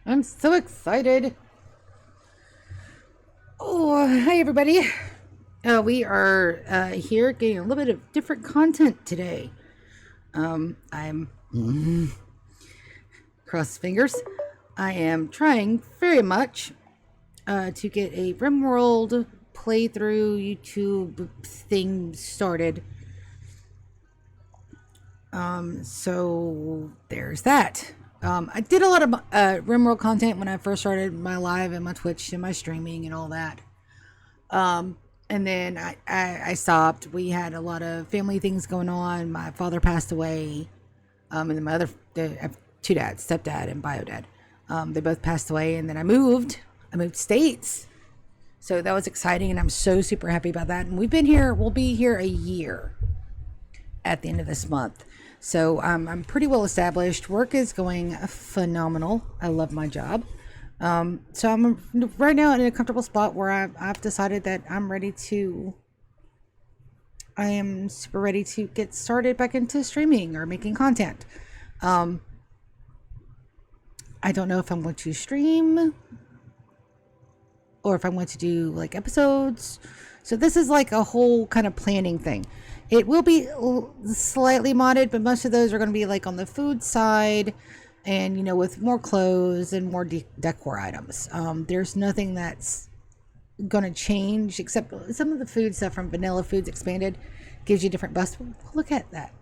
I'm so excited. Oh, hi everybody. We are here getting a little bit of different content today. I'm cross fingers. I am trying very much to get a RimWorld playthrough YouTube thing started. So there's that. I did a lot of RimWorld content when I first started my live and my Twitch and my streaming and all that. And then I stopped. We had a lot of family things going on. My father passed away. And then my I have two dads, stepdad and bio dad. They both passed away. And then I moved states. So that was exciting. And I'm so super happy about that. And we'll be here a year at the end of this month. So I'm pretty well established. Work is going phenomenal. I love my job. So I'm right now in a comfortable spot where I've decided that I am super ready to get started back into streaming or making content. I don't know if I'm going to stream or if I'm going to do like episodes. So this is like a whole kind of planning thing. It will be slightly modded, but most of those are going to be like on the food side and, you know, with more clothes and more decor items. There's nothing that's going to change except some of the food stuff from Vanilla Foods Expanded gives you different busts. We'll look at that.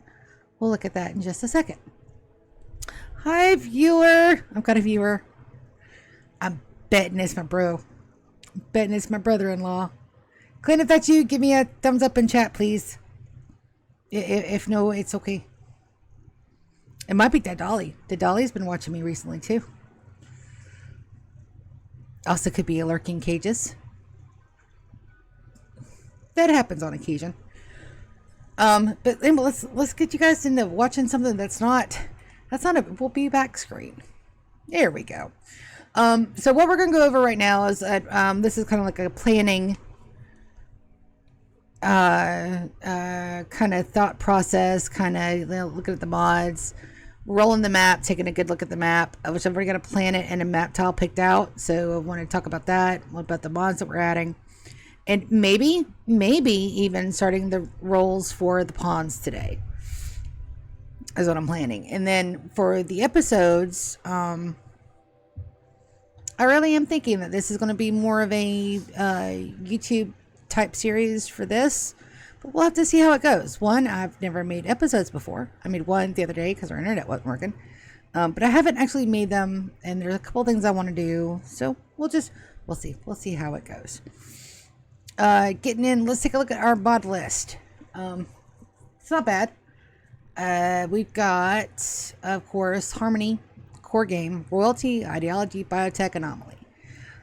We'll look at that in just a second. Hi, viewer. I've got a viewer. I'm betting it's my bro. I'm betting it's my brother-in-law. Clint, if that's you, give me a thumbs up in chat, please. If no, it's okay. It might be Dad Dolly. Dad Dolly's been watching me recently, too. Also could be a lurking cages. That happens on occasion. But anyway, let's get you guys into watching something that's not we'll be back screen. There we go. So what we're going to go over right now is that this is kind of like a planning kind of thought process, kind of looking at the mods, rolling the map, taking a good look at the map, which I've already got a planet and a map tile picked out. So I want to talk about that, what about the mods that we're adding, and maybe even starting the rolls for the pawns today is what I'm planning. And then for the episodes, I really am thinking that this is going to be more of a YouTube type series for this, but we'll have to see how it goes. One, I've never made episodes before. I made one the other day because our internet wasn't working, but I haven't actually made them, and there's a couple things I want to do, so we'll see how it goes. Getting in, let's take a look at our mod list. It's not bad. We've got, of course, Harmony, Core Game, Royalty, Ideology, Biotech, Anomaly.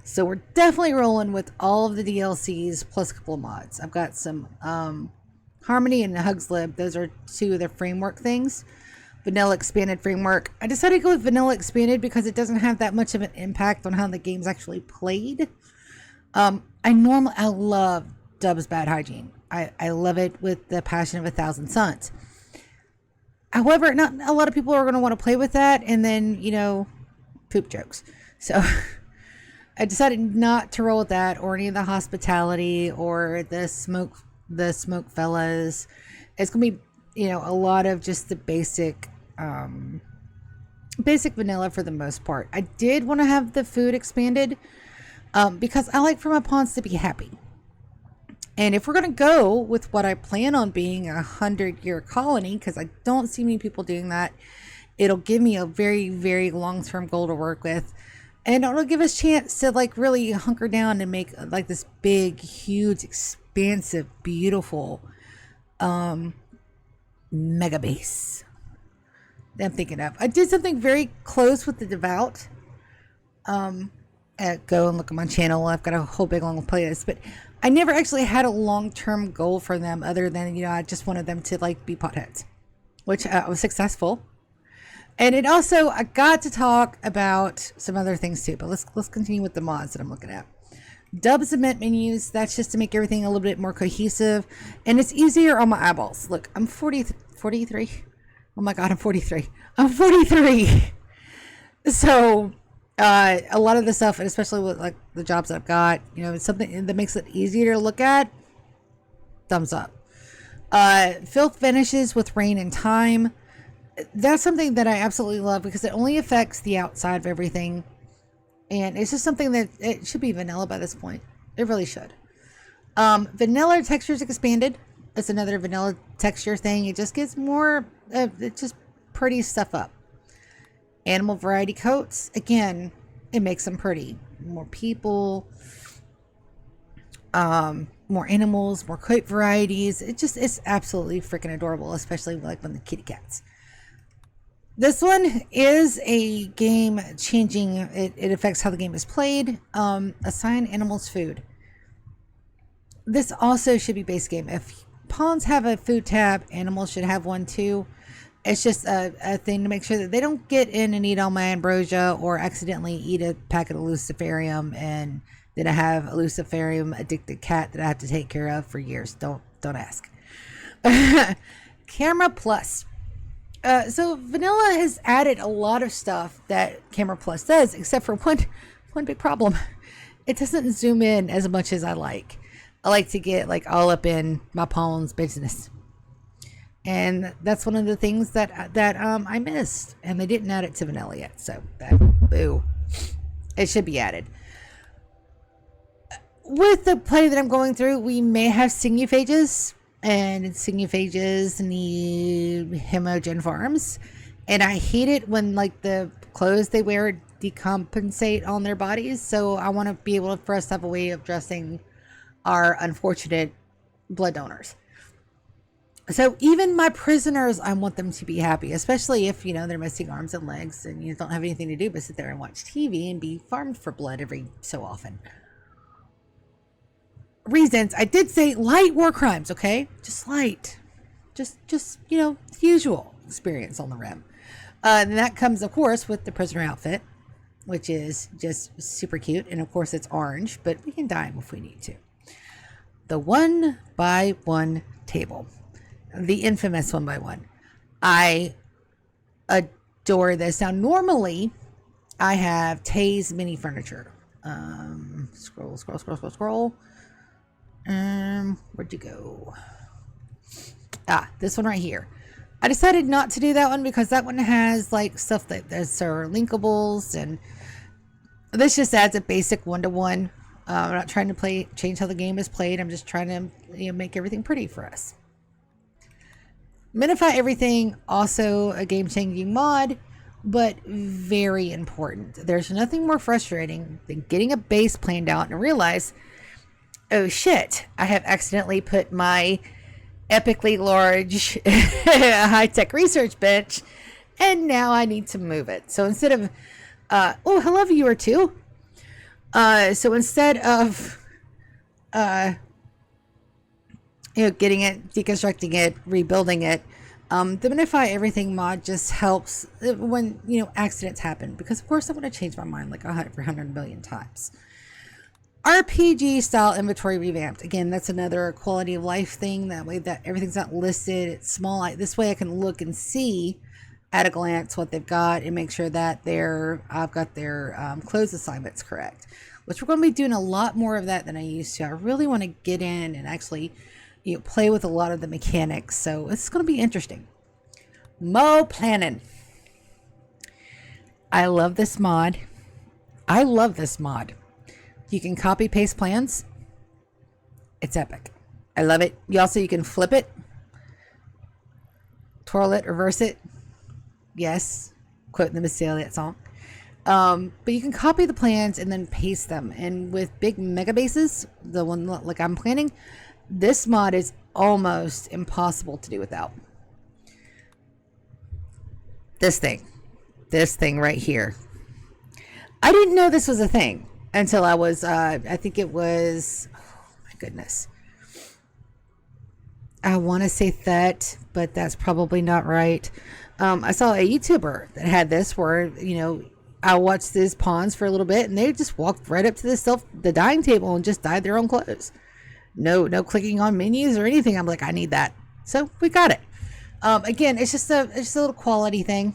So we're definitely rolling with all of the DLCs plus a couple of mods. I've got some Harmony and Hugslib. Those are two of the framework things. Vanilla Expanded framework. I decided to go with Vanilla Expanded because it doesn't have that much of an impact on how the game's actually played. I love Dub's Bad Hygiene. I love it with the passion of 1,000 Suns. However, not a lot of people are going to want to play with that, and then, you know, poop jokes. So I decided not to roll with that, or any of the hospitality, or the smoke fellas. It's going to be, you know, a lot of just the basic vanilla for the most part. I did want to have the food expanded because I like for my pawns to be happy. And if we're going to go with what I plan on being a 100-year colony, because I don't see many people doing that, it'll give me a very, very long-term goal to work with. And it'll give us a chance to like really hunker down and make like this big, huge, expansive, beautiful mega base that I'm thinking of. I did something very close with the Devout. Go and look at my channel. I've got a whole big long playlist, but I never actually had a long-term goal for them other than, you know, I just wanted them to like be potheads, which was successful. And it also, I got to talk about some other things too, but let's continue with the mods that I'm looking at. Dubs event menus, that's just to make everything a little bit more cohesive, and it's easier on my eyeballs. Look, I'm 43. Oh my God, I'm 43. I'm 43. So A lot of the stuff, and especially with like the jobs that I've got, it's something that makes it easier to look at. Thumbs up. Filth vanishes with rain and time. That's something that I absolutely love because it only affects the outside of everything. And it's just something that it should be vanilla by this point. It really should. Vanilla textures expanded. It's another vanilla texture thing. It just gives more, it just pretty stuff up. Animal variety coats. Again, it makes them pretty. More people, more animals, more coat varieties. It's absolutely freaking adorable, especially like when the kitty cats. This one is a game changing. It affects how the game is played. Assign animals food. This also should be base game. If pawns have a food tab, animals should have one too. It's just a thing to make sure that they don't get in and eat all my ambrosia or accidentally eat a packet of luciferium, and then I have a luciferium addicted cat that I have to take care of for years. Don't ask. Camera Plus. So Vanilla has added a lot of stuff that Camera Plus does, except for one big problem. It doesn't zoom in as much as I like. I like to get like all up in my pawn's business. And that's one of the things that I missed, and they didn't add it to Vanilla yet. So boo, it should be added. With the play that I'm going through, we may have signophages, and signophages need hemogen farms, and I hate it when like the clothes they wear decompensate on their bodies. So I want to be able for us to have a way of dressing our unfortunate blood donors. So even my prisoners, I want them to be happy, especially if, they're missing arms and legs and you don't have anything to do but sit there and watch TV and be farmed for blood every so often. Reasons. I did say light war crimes, okay? Just light. Just the usual experience on the rim. And that comes, of course, with the prisoner outfit, which is just super cute. And, of course, it's orange, but we can dye them if we need to. The 1x1 table. The infamous 1x1. I adore this. Now, normally, I have Tay's mini furniture. Scroll. Where'd you go? This one right here. I decided not to do that one because that one has like stuff that are linkables, and this just adds a basic 1-to-1. I'm not trying to change how the game is played. I'm just trying to make everything pretty for us. Minify everything, also a game-changing mod, but very important. There's nothing more frustrating than getting a base planned out and realize, oh shit, I have accidentally put my epically large high-tech research bench, and now I need to move it. So instead of, oh, hello viewer too. So instead of, getting it, deconstructing it, rebuilding it, the Minify Everything mod just helps when, accidents happen. Because, of course, I'm going to change my mind like 100 million times. RPG style inventory revamped. Again, that's another quality of life thing. That way that everything's not listed. It's small. This way I can look and see at a glance what they've got and make sure that I've got their clothes assignments correct. Which we're going to be doing a lot more of that than I used to. I really want to get in and actually play with a lot of the mechanics. So it's going to be interesting. Mo planning. I love this mod. You can copy paste plans. It's epic. I love it. You can flip it, twirl it, reverse it. Yes, quoting the Missy Elliott song. But you can copy the plans and then paste them. And with big mega bases, the one like I'm planning, this mod is almost impossible to do without. This thing right here. I didn't know this was a thing until I was, I think it was, oh my goodness. I want to say that, but that's probably not right. I saw a YouTuber that had this where, I watched these pawns for a little bit and they just walked right up to the dyeing table and just dyed their own clothes. No clicking on menus or anything. I'm like, I need that. So we got it. Again, it's just a little quality thing.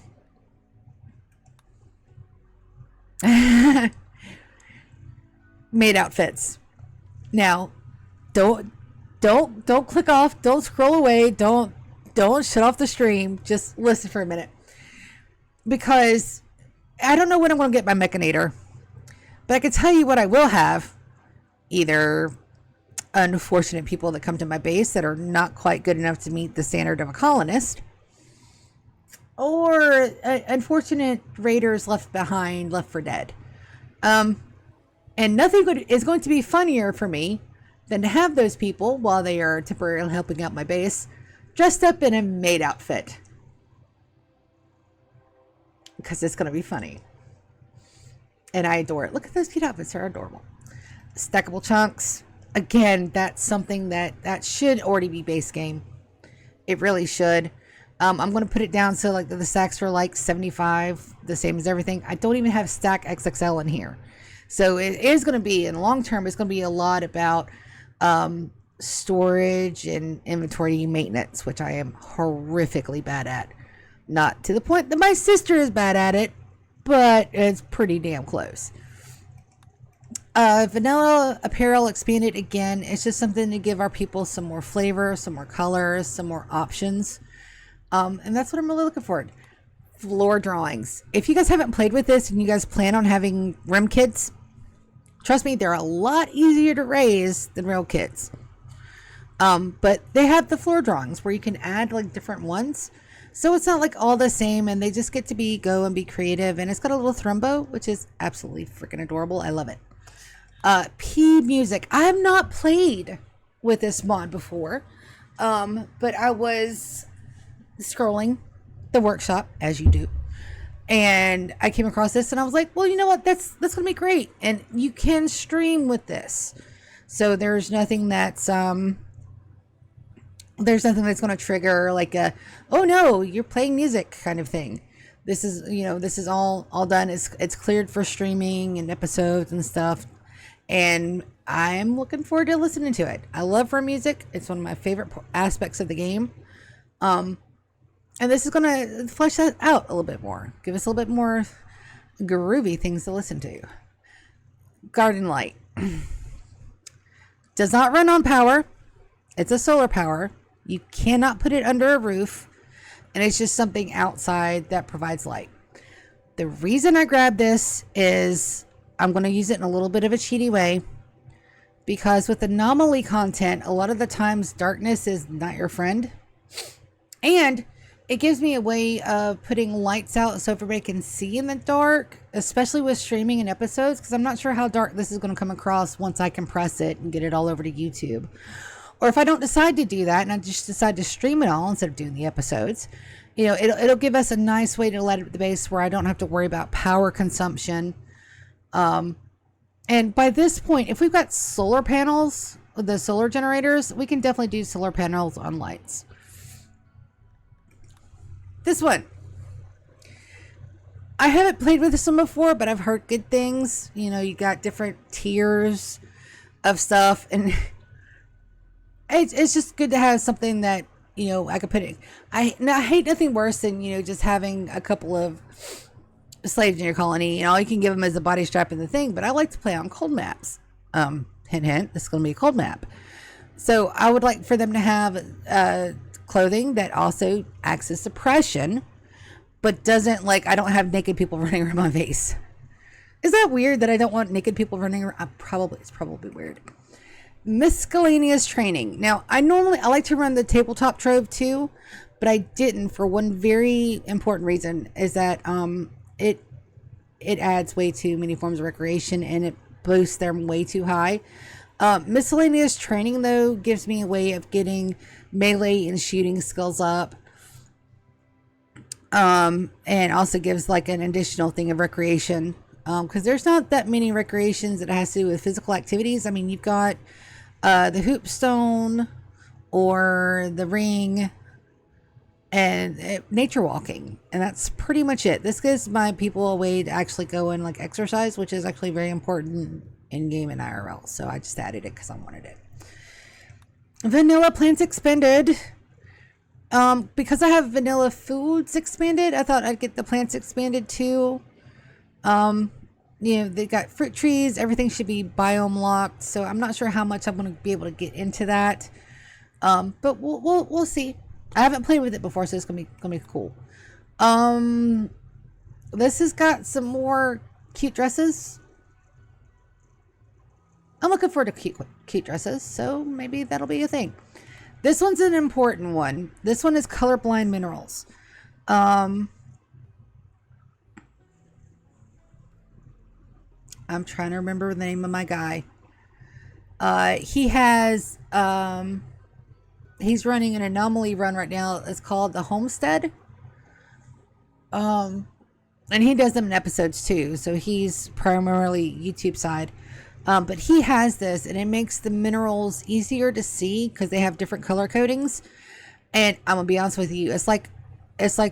Made outfits. Now, don't click off, don't scroll away, don't shut off the stream. Just listen for a minute. Because I don't know when I'm going to get my Mechanator. But I can tell you what I will have. Either unfortunate people that come to my base that are not quite good enough to meet the standard of a colonist, or unfortunate raiders left behind, left for dead. And nothing is going to be funnier for me than to have those people, while they are temporarily helping out my base, dressed up in a maid outfit. Because it's going to be funny. And I adore it. Look at those cute outfits. They're adorable. Stackable chunks. Again, that's something that should already be base game. It really should. I'm going to put it down so like the stacks are like 75, the same as everything. I don't even have stack XXL in here. So it is going to be, in the long term, it's going to be a lot about storage and inventory maintenance, which I am horrifically bad at. Not to the point that my sister is bad at it, but it's pretty damn close. Vanilla apparel expanded again. It's just something to give our people some more flavor, some more colors, some more options. And that's what I'm really looking for. Floor drawings. If you guys haven't played with this and you guys plan on having Rim kids, trust me, they're a lot easier to raise than real kids. But they have the floor drawings where you can add like different ones. So it's not like all the same, and they just get to go and be creative. And it's got a little thrumbo, which is absolutely freaking adorable. I love it. P music. I have not played with this mod before, but I was scrolling the workshop, as you do, and I came across this, and I was like, well, you know what? That's gonna be great, and you can stream with this. So there's nothing that's going to trigger like a, oh no, you're playing music kind of thing. This is all done. It's cleared for streaming and episodes and stuff. And I'm looking forward to listening to it. I love Rim music. It's one of my favorite aspects of the game. And this is going to flesh that out a little bit more. Give us a little bit more groovy things to listen to. Garden light. Does not run on power. It's a solar power. You cannot put it under a roof. And it's just something outside that provides light. The reason I grabbed this is I'm going to use it in a little bit of a cheaty way. Because with anomaly content, a lot of the times darkness is not your friend. And it gives me a way of putting lights out so everybody can see in the dark. Especially with streaming and episodes. Because I'm not sure how dark this is going to come across once I compress it and get it all over to YouTube. Or if I don't decide to do that and I just decide to stream it all instead of doing the episodes, it'll give us a nice way to let it at the base where I don't have to worry about power consumption. And by this point, if we've got solar panels, the solar generators, we can definitely do solar panels on lights. This one. I haven't played with this one before, but I've heard good things. You got different tiers of stuff, and it's just good to have something that, I could put it. I hate nothing worse than, just having a couple of slaves in your colony. You can give them as a body strap in the thing, but I like to play on cold maps. Hint, hint, this is going to be a cold map. So I would like for them to have clothing that also acts as suppression, but doesn't, I don't have naked people running around my face. Is that weird that I don't want naked people running around? It's probably weird. Miscellaneous training. Now, I like to run the tabletop trove too, but I didn't for one very important reason, is that it adds way too many forms of recreation and it boosts them way too high. Miscellaneous training though gives me a way of getting melee and shooting skills up. And also gives an additional thing of recreation. Because there's not that many recreations that has to do with physical activities. I mean, you've got the hoop stone or the ring and nature walking, and that's pretty much it. This gives my people a way to actually go and exercise, which is actually very important in game and IRL. So I just added it because I wanted it. Vanilla plants expanded. Because I have vanilla foods expanded, I thought I'd get the plants expanded too. they got fruit trees. Everything should be biome locked. So I'm not sure how much I'm going to be able to get into that. But we'll see. I haven't played with it before, so it's gonna be cool. This has got some more cute dresses. I'm looking forward to cute dresses, so maybe that'll be a thing. This one's an important one. This one is colorblind minerals. I'm trying to remember the name of my guy. He has he's running an anomaly run right now. It's called the Homestead. And he does them in episodes too. So he's primarily YouTube side. But he has this, and it makes the minerals easier to see because they have different color codings. And I'm gonna be honest with you, it's like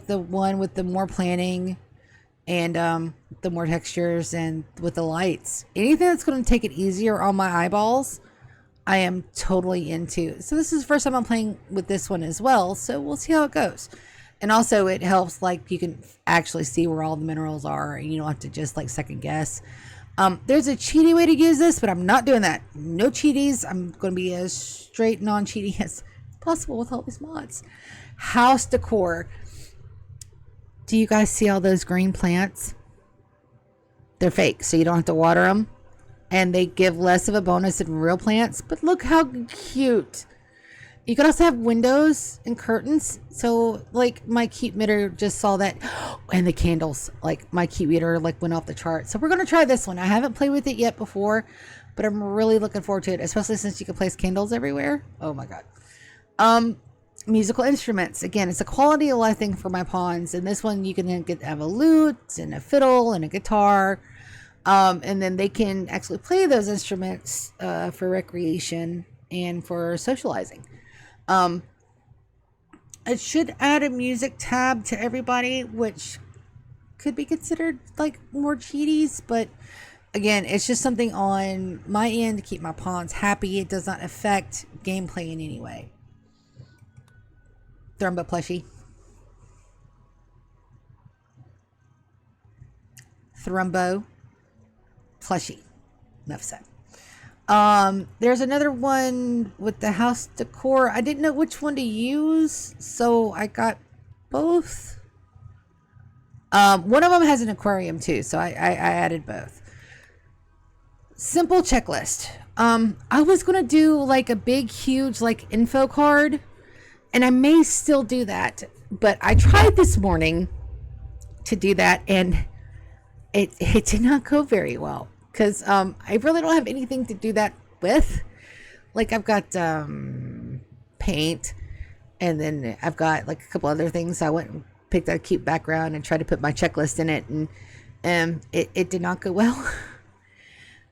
the one with the more planning and the more textures and with the lights. Anything that's going to take it easier on my eyeballs, I am totally into. So this is the first time I'm playing with this one as well. So we'll see how it goes. And also it helps, like, you can actually see where all the minerals are and you don't have to just like second guess. There's a cheaty way to use this, but I'm not doing that. No cheaties. I'm going to be as straight non-cheaty as possible with all these mods. House decor. Do you guys see all those green plants? They're fake, so you don't have to water them. And they give less of a bonus than real plants. But look how cute. You can also have windows and curtains. So, like, my cute meter just saw that. And the candles. Like, my cute meter, like, went off the chart. So, we're going to try this one. I haven't played with it yet before. But I'm really looking forward to it. Especially since you can place candles everywhere. Oh, my God. Musical instruments. Again, it's a quality of life thing for my pawns. And this one, you can have a lute and a fiddle and a guitar. And then they can actually play those instruments for recreation and for socializing. It should add a music tab to everybody, which could be considered like more cheaties, but again, it's just something on my end to keep my pawns happy. It does not affect gameplay in any way. Thrumba plushie. Thrumbo plushie. Enough said. There's another one with the house decor. I didn't know which one to use, so I got both. One of them has an aquarium too, so I added both. Simple checklist. I was gonna do like a big, huge like info card, and I may still do that, but I tried this morning to do that, and it did not go very well. Because I really don't have anything to do that with. Like, I've got paint, and then I've got like a couple other things. I went and picked out a cute background and tried to put my checklist in it, and it did not go well.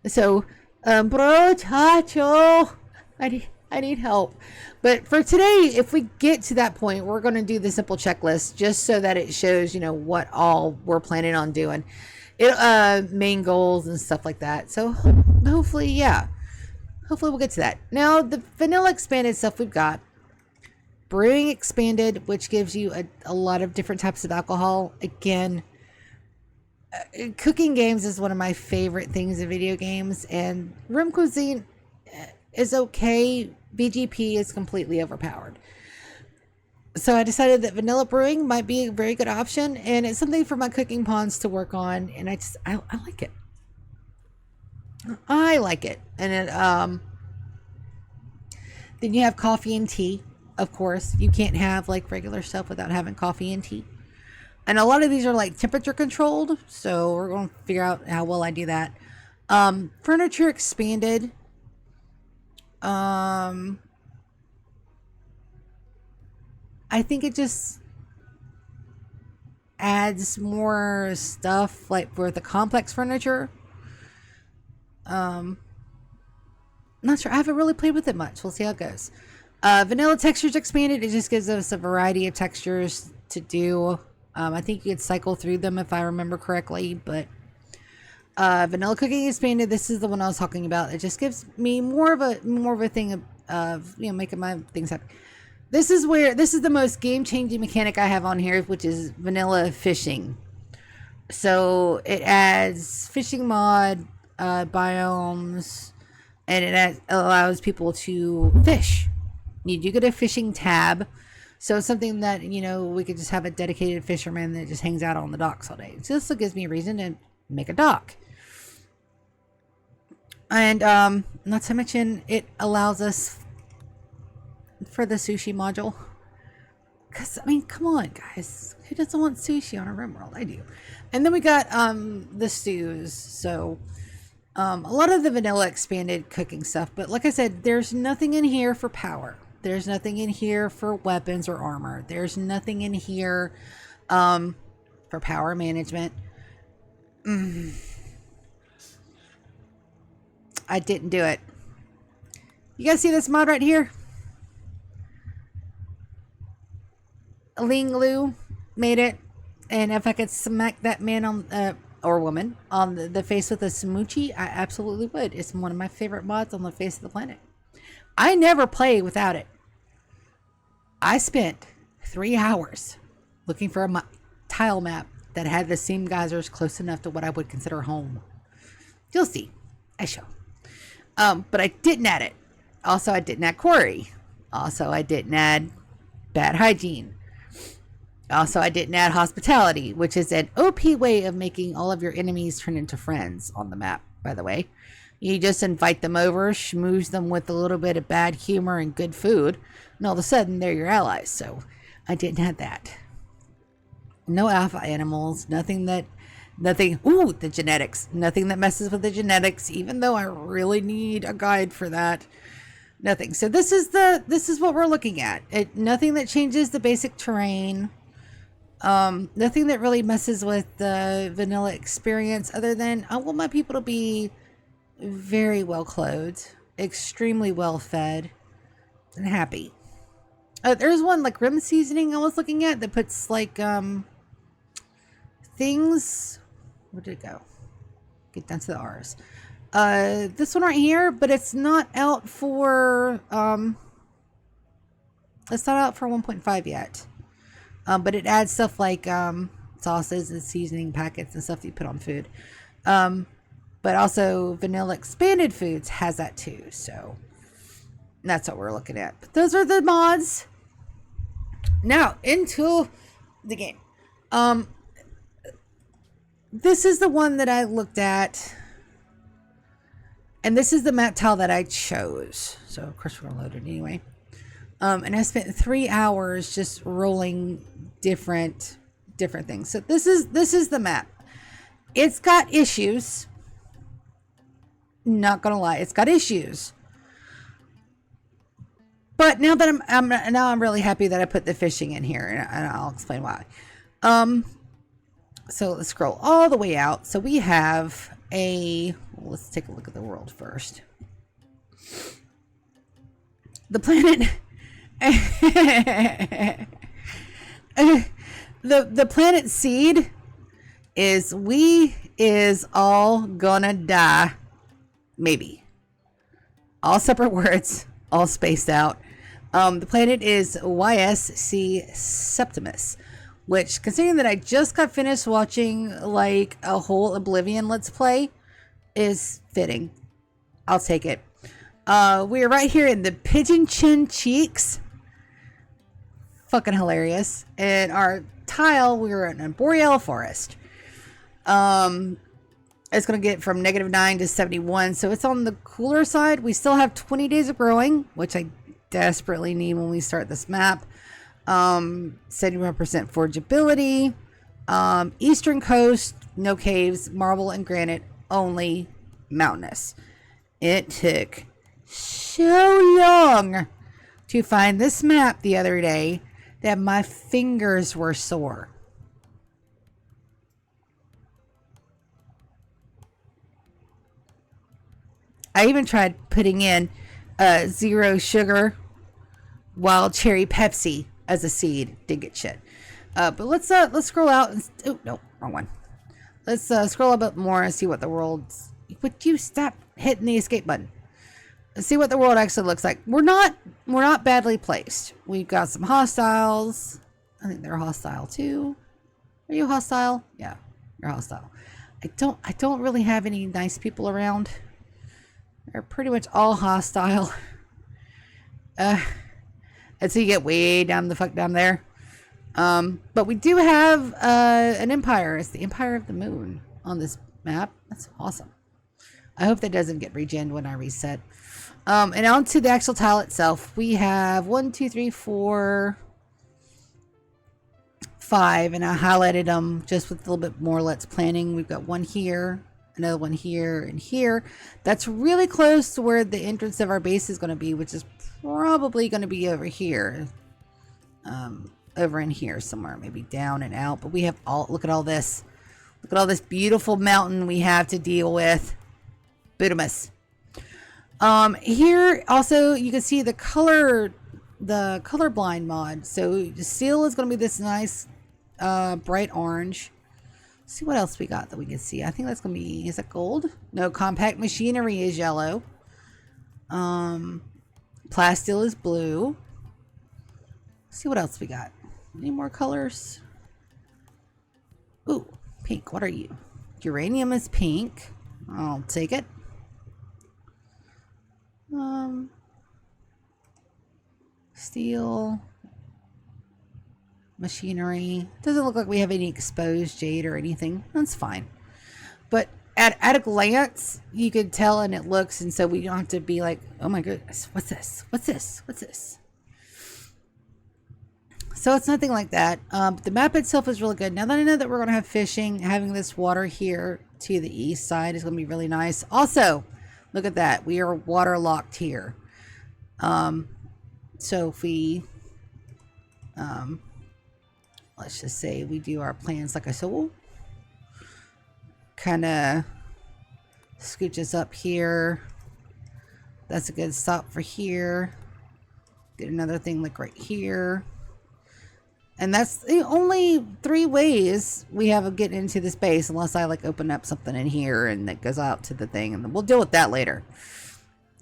So, bro, chacho, I need help. But for today, if we get to that point, we're going to do the simple checklist just so that it shows, what all we're planning on doing. Main goals and stuff like that. So hopefully we'll get to that. Now, the vanilla expanded stuff we've got. Brewing expanded, which gives you a lot of different types of alcohol. Again, cooking games is one of my favorite things in video games, and room cuisine is okay. BGP is completely overpowered. So I decided that vanilla brewing might be a very good option, and it's something for my cooking pawns to work on, and I like it. I like it. And it, then you have coffee and tea, of course. You can't have like regular stuff without having coffee and tea. And a lot of these are like temperature controlled, so we're going to figure out how well I do that. Furniture expanded. I think it just adds more stuff like for the complex furniture. Not sure. I haven't really played with it much. We'll see how it goes. Vanilla textures expanded. It just gives us a variety of textures to do. I think you could cycle through them if I remember correctly, but vanilla cooking expanded. This is the one I was talking about. It just gives me more of a thing of making my things happen. This is the most game-changing mechanic I have on here, which is vanilla fishing. So it adds fishing mod biomes, and allows people to fish. You do get a fishing tab, so it's something that we could just have a dedicated fisherman that just hangs out on the docks all day. So this gives me a reason to make a dock. And not to mention, it allows us for the sushi module. Because, I mean, come on, guys. Who doesn't want sushi on a RimWorld? I do. And then we got the stews. So, a lot of the vanilla expanded cooking stuff. But like I said, there's nothing in here for power. There's nothing in here for weapons or armor. There's nothing in here for power management. I didn't do it. You guys see this mod right here? Ling Lu made it, and if I could smack that man on or woman on the face with a smoochie, I absolutely would. It's one of my favorite mods on the face of the planet. I never play without it. I spent 3 hours looking for a tile map that had the seam geysers close enough to what I would consider home. You'll see. I shall. But I didn't add it. Also, I didn't add quarry. Also, I didn't add bad hygiene. Also, I didn't add hospitality, which is an OP way of making all of your enemies turn into friends on the map, by the way. You just invite them over, schmooze them with a little bit of bad humor and good food, and all of a sudden, they're your allies. So, I didn't add that. No alpha animals, nothing, the genetics. Nothing that messes with the genetics, even though I really need a guide for that. Nothing. So this is what we're looking at. Nothing that changes the basic terrain. Nothing that really messes with the vanilla experience, other than I want my people to be very well clothed, extremely well fed, and happy. There's one like rim seasoning I was looking at that puts like things. Where did it go? Get down to the R's. This one right here, but it's not out for 1.5 yet. But it adds stuff like sauces and seasoning packets and stuff that you put on food. But also vanilla expanded foods has that too. So that's what we're looking at. But those are the mods. Now into the game. This is the one that I looked at, and this is the map tile that I chose. So of course we're gonna load it anyway. And I spent 3 hours just rolling different things. So this is the map. It's got issues. Not gonna lie, it's got issues. But now that I'm really happy that I put the fishing in here, and I'll explain why. So let's scroll all the way out. So we have let's take a look at the world first. The planet, the planet seed is all gonna die. Maybe. All separate words, all spaced out. The planet is YSC Septimus, which, considering that I just got finished watching like a whole Oblivion Let's Play, is fitting. I'll take it. We are right here in the Pigeon Chin Cheeks. Fucking hilarious. And our tile, we were in a boreal forest. It's going to get from -9 to 71, so it's on the cooler side. We still have 20 days of growing, which I desperately need when we start this map. 71% forgeability. Eastern coast, no caves, marble and granite, only mountainous. It took so long to find this map the other day that my fingers were sore. I even tried putting in zero sugar wild cherry Pepsi as a seed. Didn't get shit. But let's scroll out. Oh no, wrong one. Let's scroll a bit more and see what the world's. Would you stop hitting the escape button? Let's see what the world actually looks like. We're not badly placed. We've got some hostiles. I think they're hostile too. Are you hostile? Yeah. You're hostile. I don't really have any nice people around. They're pretty much all hostile. Until you get way down the fuck down there. But we do have an empire. It's the Empire of the Moon on this map. That's awesome. I hope that doesn't get regen when I reset. And on to the actual tile itself. We have 1, 2, 3, 4, 5, and I highlighted them just with a little bit more let's planning. We've got one here, another one here, and here. That's really close to where the entrance of our base is going to be, which is probably going to be over here. Over in here somewhere, maybe down and out. But we have look at all this. Look at all this beautiful mountain we have to deal with. Bootamus. Here also you can see the colorblind mod. So the steel is going to be this nice bright orange. Let's see what else we got that we can see. I think that's going to be, is that gold? No, compact machinery is yellow. Plasteel is blue. Let's see what else we got. Any more colors? Ooh, pink. What are you? Uranium is pink. I'll take it. Steel. Machinery. Doesn't look like we have any exposed jade or anything. That's fine. But at a glance, you could tell and it looks, and so we don't have to be like, oh my goodness, what's this? What's this? What's this? So it's nothing like that. But the map itself is really good. Now that I know that we're going to have fishing, having this water here to the east side is going to be really nice. Also, look at that. We are waterlocked here. So if we, let's just say we do our plans like I said, we'll kind of scooch us up here. That's a good stop for here. Get another thing like right here. And that's the only 3 ways we have of getting into this base, unless I like open up something in here and that goes out to the thing, and we'll deal with that later.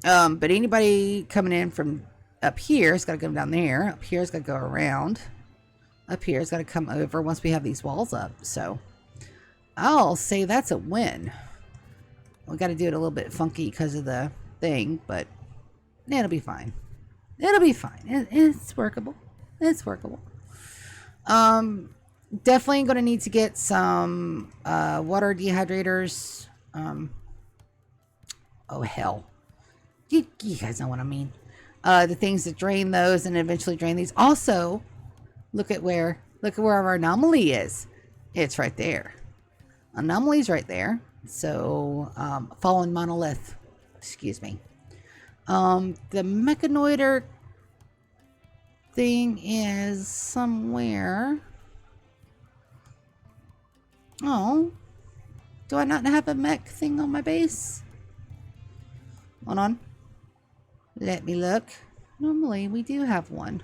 But anybody coming in from up here has got to come down there. Up here's got to go around. Up here's got to come over once we have these walls up. So I'll say that's a win. We got to do it a little bit funky because of the thing, but it'll be fine. It'll be fine. It's workable. It's workable. Definitely going to need to get some water dehydrators. Oh hell, you guys know what I mean. The things that drain those and eventually drain these. Also, look at where our anomaly is. It's right there. Anomaly's right there. So fallen monolith. Excuse me. The mechanoider thing is somewhere. Oh, do I not have a mech thing on my base? Hold on, let me look. Normally we do have one.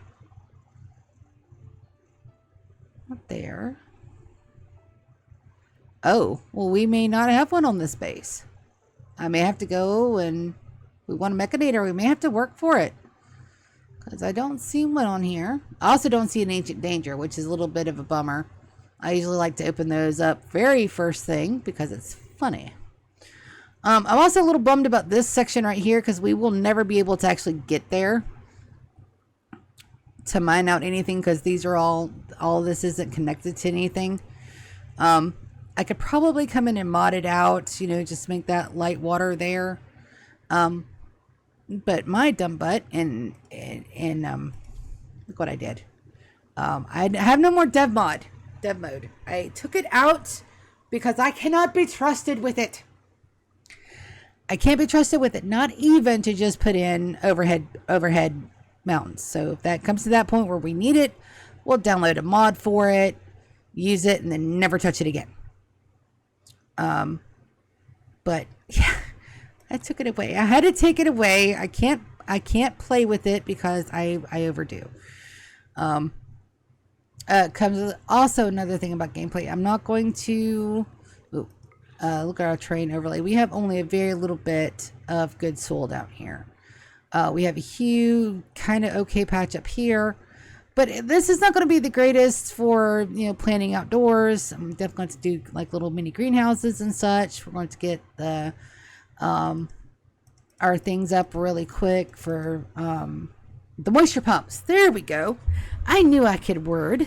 Not there. Oh, well, we may not have one on this base. I may have to go, and we want a mechanator, we may have to work for it. Because I don't see one on here. I also don't see an ancient danger, which is a little bit of a bummer. I usually like to open those up very first thing because it's funny. I'm also a little bummed about this section right here because we will never be able to actually get there to mine out anything, because these are all this isn't connected to anything. I could probably come in and mod it out, you know, just make that light water there. But my dumb butt and look what I did. I have no more dev mode. I took it out because I cannot be trusted with it. I can't be trusted with it, not even to just put in overhead mountains. So if that comes to that point where we need it, we'll download a mod for it, use it, and then never touch it again. But yeah. I took it away. I had to take it away. I can't play with it because I overdo. Comes with also another thing about gameplay. I'm not going to look at our terrain overlay. We have only a very little bit of good soil down here. We have a huge kind of okay patch up here. But this is not going to be the greatest for, planning outdoors. I'm definitely going to do like little mini greenhouses and such. We're going to get our things up really quick for the moisture pumps. There we go. I knew I could word.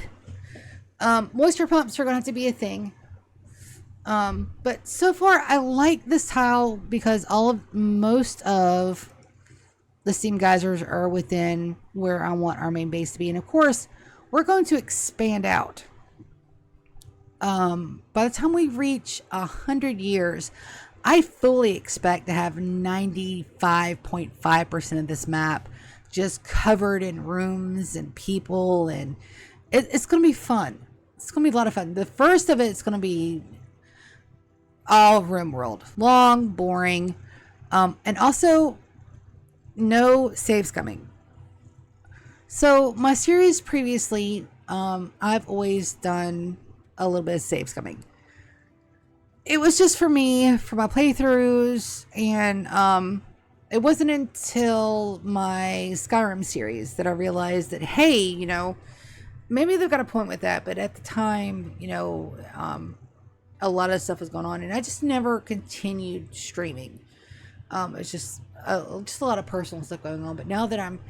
Moisture pumps are going to have to be a thing. But so far I like this tile because most of the steam geysers are within where I want our main base to be. And of course, we're going to expand out. By the time we reach 100 years, I fully expect to have 95.5% of this map just covered in rooms and people. And it's going to be fun. It's going to be a lot of fun. The first of it's going to be all RimWorld. Long, boring, and also no saves coming. So my series previously, I've always done a little bit of saves coming. It was just for me, for my playthroughs, and it wasn't until my Skyrim series that I realized that, hey, maybe they've got a point with that, but at the time, a lot of stuff was going on, and I just never continued streaming. It's just a lot of personal stuff going on. But now that I'm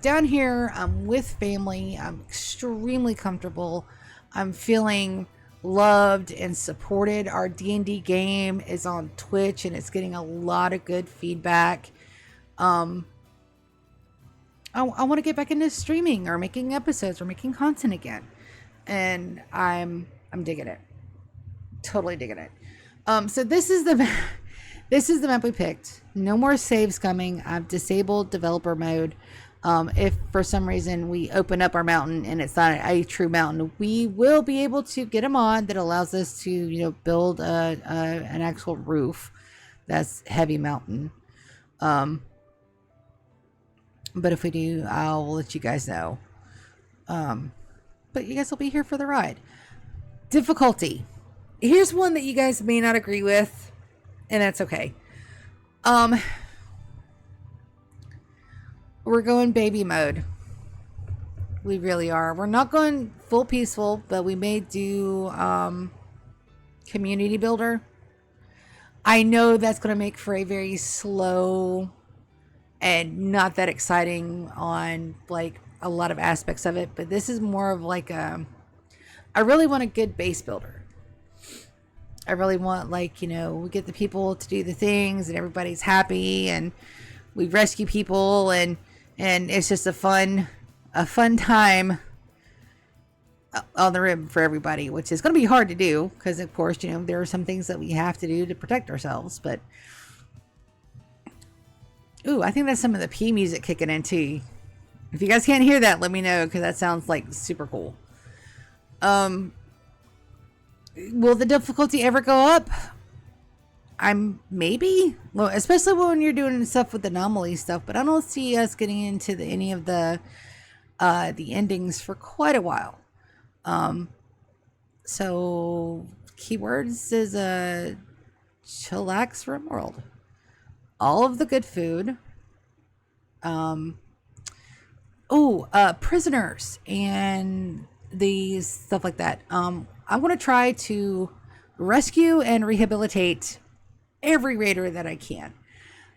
down here, I'm with family, I'm extremely comfortable, I'm feeling loved and supported. Our D&D game is on Twitch, and it's getting a lot of good feedback. I want to get back into streaming or making episodes or making content again, and I'm digging it. Totally digging it. So this is the map we picked. No more saves coming. I've disabled developer mode. If for some reason we open up our mountain and it's not a true mountain, we will be able to get a mod that allows us to build an actual roof that's heavy mountain. But if we do, I'll let you guys know. But you guys will be here for the ride. Difficulty. Here's one that you guys may not agree with, and that's okay. We're going baby mode. We really are. We're not going full peaceful, but we may do community builder. I know that's going to make for a very slow and not that exciting on like a lot of aspects of it, but this is more of like I really want a good base builder. I really want, we get the people to do the things and everybody's happy and we rescue people and it's just a fun time on the rim for everybody, which is going to be hard to do because, of course, there are some things that we have to do to protect ourselves. But, ooh, I think that's some of the P music kicking in too. If you guys can't hear that, let me know because that sounds like super cool. Will the difficulty ever go up? Maybe. Well, especially when you're doing stuff with anomaly stuff, but I don't see us getting into any of the endings for quite a while. So keywords is chillax RimWorld. All of the good food. Prisoners and these stuff like that. I'm going to try to rescue and rehabilitate every raider that I can.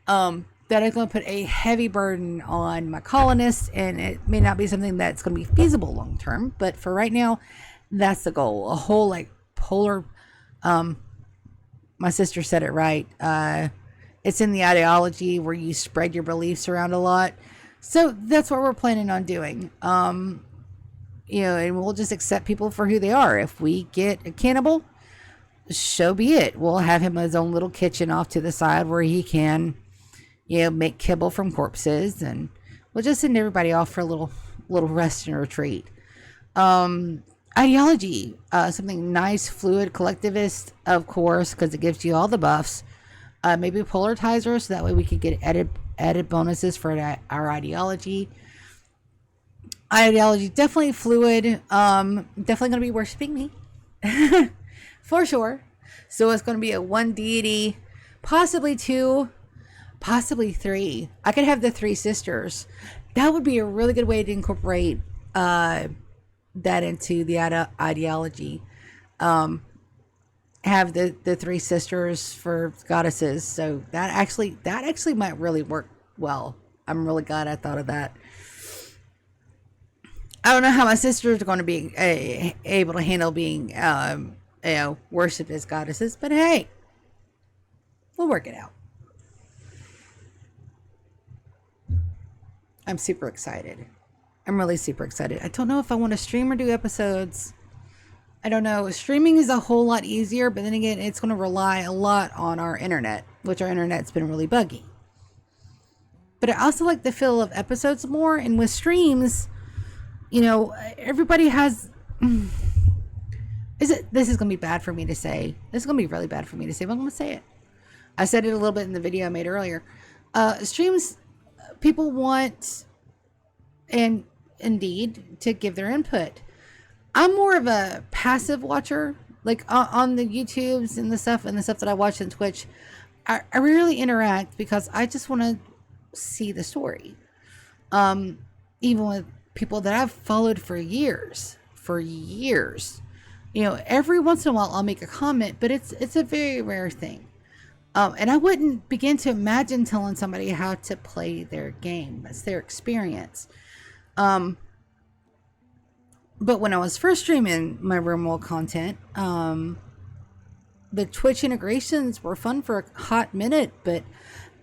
That is going to put a heavy burden on my colonists, and it may not be something that's going to be feasible long term, but for right now, that's the goal. A whole polar, my sister said it right. It's in the ideology where you spread your beliefs around a lot. So that's what we're planning on doing. And we'll just accept people for who they are. If we get a cannibal, so be it. We'll have him his own little kitchen off to the side where he can, make kibble from corpses, and we'll just send everybody off for a little rest and retreat. Ideology, something nice, fluid, collectivist, of course, because it gives you all the buffs. Maybe polarizer, so that way we could get added bonuses for our ideology. Ideology, definitely fluid. Definitely going to be worshiping me. For sure. So it's going to be a one deity, possibly two, possibly three. I could have the three sisters. That would be a really good way to incorporate that into the ideology. Have the three sisters for goddesses, so that actually might really work well. I'm really glad I thought of that. I don't know how my sisters are going to be able to handle being worshipped as goddesses, but hey, we'll work it out. I'm super excited. I'm really super excited. I don't know if I want to stream or do episodes. I don't know. Streaming is a whole lot easier, but then again, it's going to rely a lot on our internet, which our internet's been really buggy. But I also like the feel of episodes more, and with streams, you know, everybody has... This is going to be bad for me to say. This is going to be really bad for me to say, but I'm going to say it. I said it a little bit in the video I made earlier. Streams, people want, and indeed, to give their input. I'm more of a passive watcher, like on the YouTubes and the stuff that I watch on Twitch. I rarely interact because I just want to see the story. Even with people that I've followed for years. You know, every once in a while I'll make a comment, but it's a very rare thing. And I wouldn't begin to imagine telling somebody how to play their game. That's their experience. But when I was first streaming my RimWorld content, the Twitch integrations were fun for a hot minute, but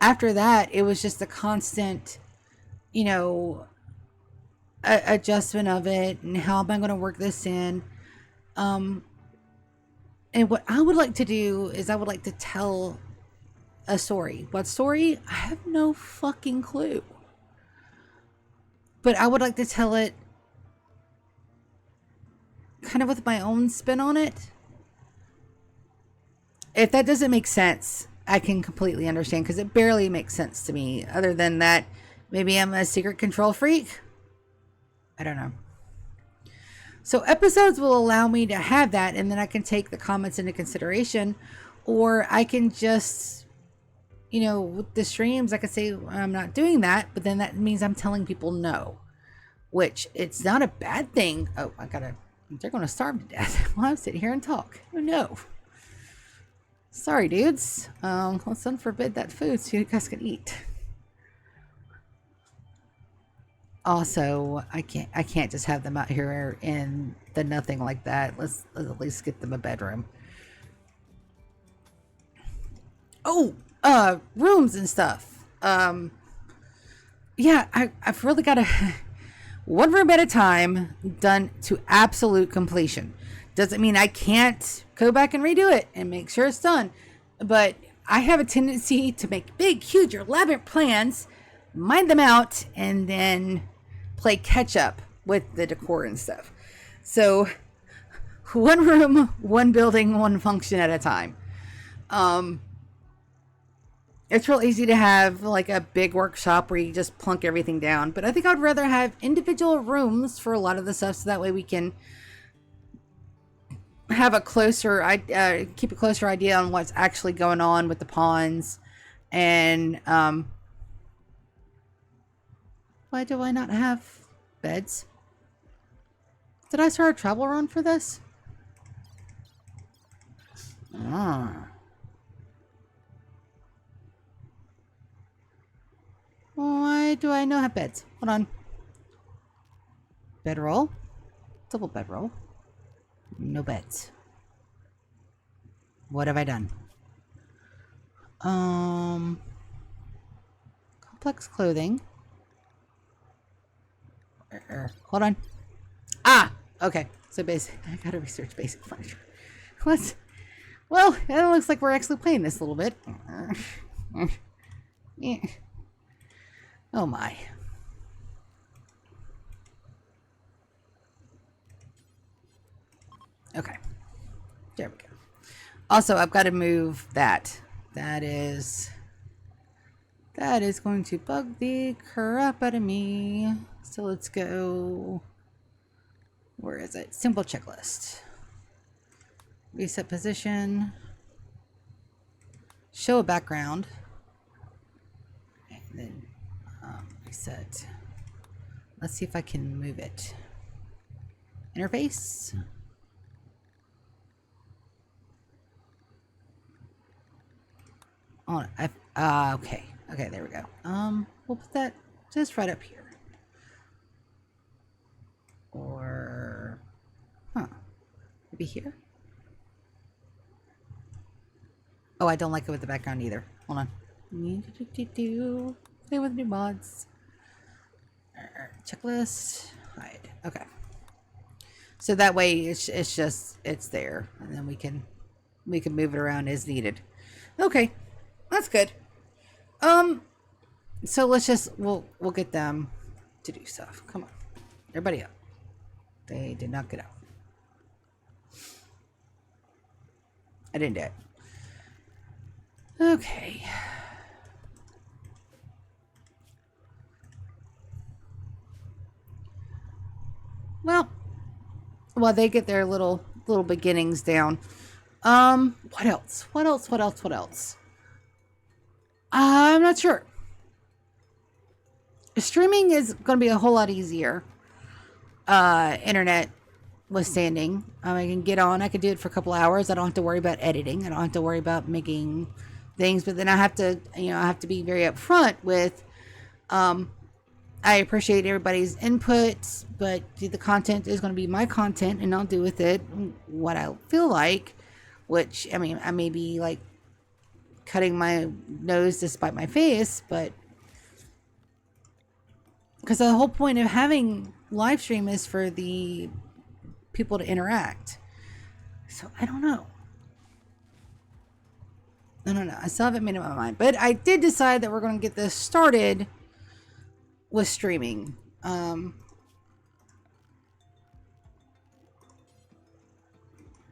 after that, it was just a constant, you know, adjustment of it, and how am I going to work this in? And what I would like to do is I would like to tell a story. What story? I have no fucking clue. But I would like to tell it kind of with my own spin on it. If that doesn't make sense, I can completely understand, because it barely makes sense to me. Other than that, maybe I'm a secret control freak. I don't know. So episodes will allow me to have that, and then I can take the comments into consideration, or I can just, you know, with the streams, I could say I'm not doing that, but then that means I'm telling people no, which it's not a bad thing. Oh, they're going to starve to death while I'm sitting here and talk. Oh no. Sorry, dudes. Let's unforbid that food so you guys can eat. Also, I can't just have them out here in the nothing like that. Let's at least get them a bedroom. Oh, rooms and stuff. Yeah, I've really got to one room at a time, done to absolute completion. Doesn't mean I can't go back and redo it and make sure it's done, but I have a tendency to make big, huge, elaborate plans, mind them out, and then play catch up with the decor and stuff. So one room, one building, one function at a time. It's real easy to have like a big workshop where you just plunk everything down, but I think I'd rather have individual rooms for a lot of the stuff, so that way we can have a closer, keep a closer idea on what's actually going on with the pawns. And why do I not have beds? Did I start a travel run for this? Why do I not have beds? Hold on. Bedroll. Double bedroll. No beds. What have I done? Complex clothing. Hold on. Ah! Okay. So basic. I gotta research basic furniture. What? Well, it looks like we're actually playing this a little bit. Yeah. Oh my. Okay. There we go. Also, I've got to move that. That is going to bug the crap out of me. So let's go. Where is it? Simple checklist. Reset position. Show a background. And then reset. Let's see if I can move it. interface. On okay. Okay, there we go. We'll put that just right up here. Or maybe here. Oh, I don't like it with the background either. Hold on. Play with new mods. Checklist. Hide. Okay. So that way it's there, and then we can move it around as needed. Okay, that's good. So let's we'll get them to do stuff. Come on, everybody up. They did not get out. I didn't do it. Okay. Well, while they get their little beginnings down. What else? What else? I'm not sure. Streaming is going to be a whole lot easier. Internet withstanding. I can get on. I could do it for a couple hours. I don't have to worry about editing. I don't have to worry about making things. But then I have to, I have to be very upfront with. I appreciate everybody's input, but the content is going to be my content, and I'll do with it what I feel like. Which, I mean, I may be like cutting my nose to spite my face, but because the whole point of having live stream is for the people to interact. So I don't know. I still haven't made up my mind, but I did decide that we're going to get this started with streaming.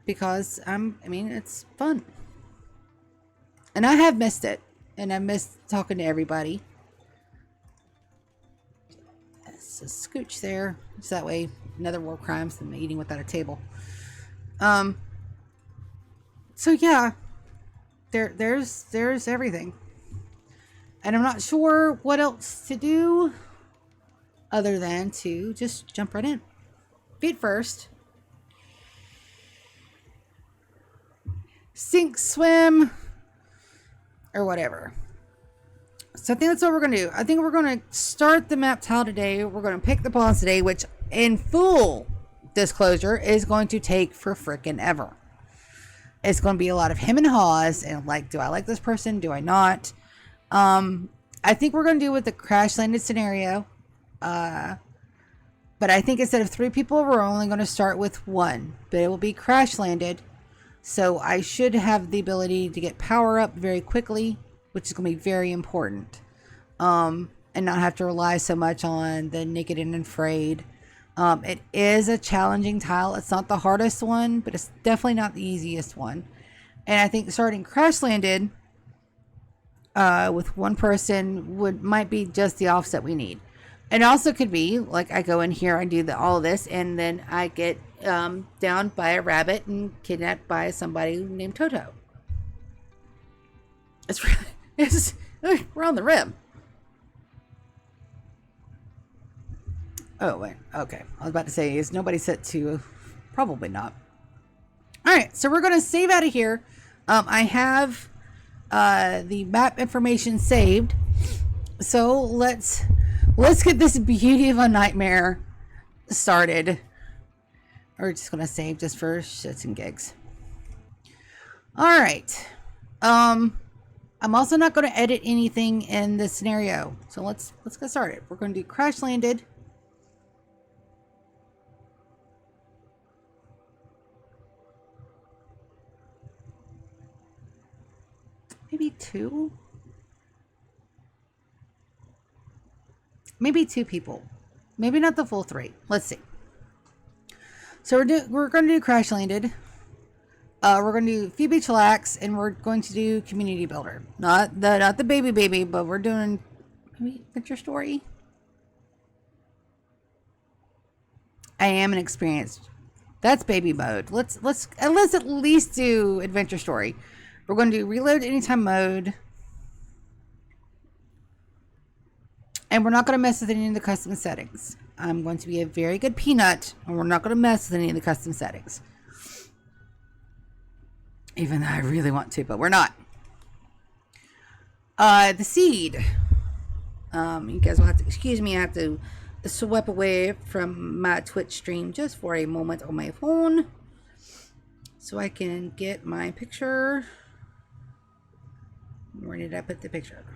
Because I mean, it's fun. And I have missed it. And I missed talking to everybody. It's a scooch there. So that way, another war crimes than eating without a table. So yeah, there's everything. And I'm not sure what else to do other than to just jump right in. Feet first. Sink, swim, or whatever. So I think that's what we're going to do. I think we're going to start the map tile today. We're going to pick the boss today, which in full disclosure is going to take for frickin' ever. It's going to be a lot of him and haws and like, do I like this person? Do I not? I think we're going to do with the crash landed scenario. But I think instead of 3 people, we're only going to start with 1, but it will be crash landed. So I should have the ability to get power up very quickly, which is going to be very important. And not have to rely so much on the naked and afraid. It is a challenging tile. It's not the hardest one, but it's definitely not the easiest one. And I think starting crash landed with 1 person might be just the offset we need. And also could be like I go in here, I do all of this, and then I get down by a rabbit and kidnapped by somebody named Toto. We're on the rim. Oh wait, okay. I was about to say, is nobody set to? Probably not. All right, so we're gonna save out of here. I have the map information saved, so let's get this beauty of a nightmare started. We're just going to save just for shits and gigs. All right. I'm also not going to edit anything in this scenario. So let's get started. We're going to do crash landed. Maybe 2. Maybe 2 people. Maybe not the full 3. Let's see. So we're going to do crash landed. We're going to do Phoebe Chillax, and we're going to do community builder. Not the baby, but we're doing maybe adventure story. I am an experienced. That's baby mode. Let's at least do adventure story. We're going to do reload anytime mode. And we're not going to mess with any of the custom settings. I'm going to be a very good peanut, and we're not going to mess with any of the custom settings. Even though I really want to, but we're not. The seed. You guys will have to excuse me. I have to swipe away from my Twitch stream just for a moment on my phone, so I can get my picture. Where did I put the picture?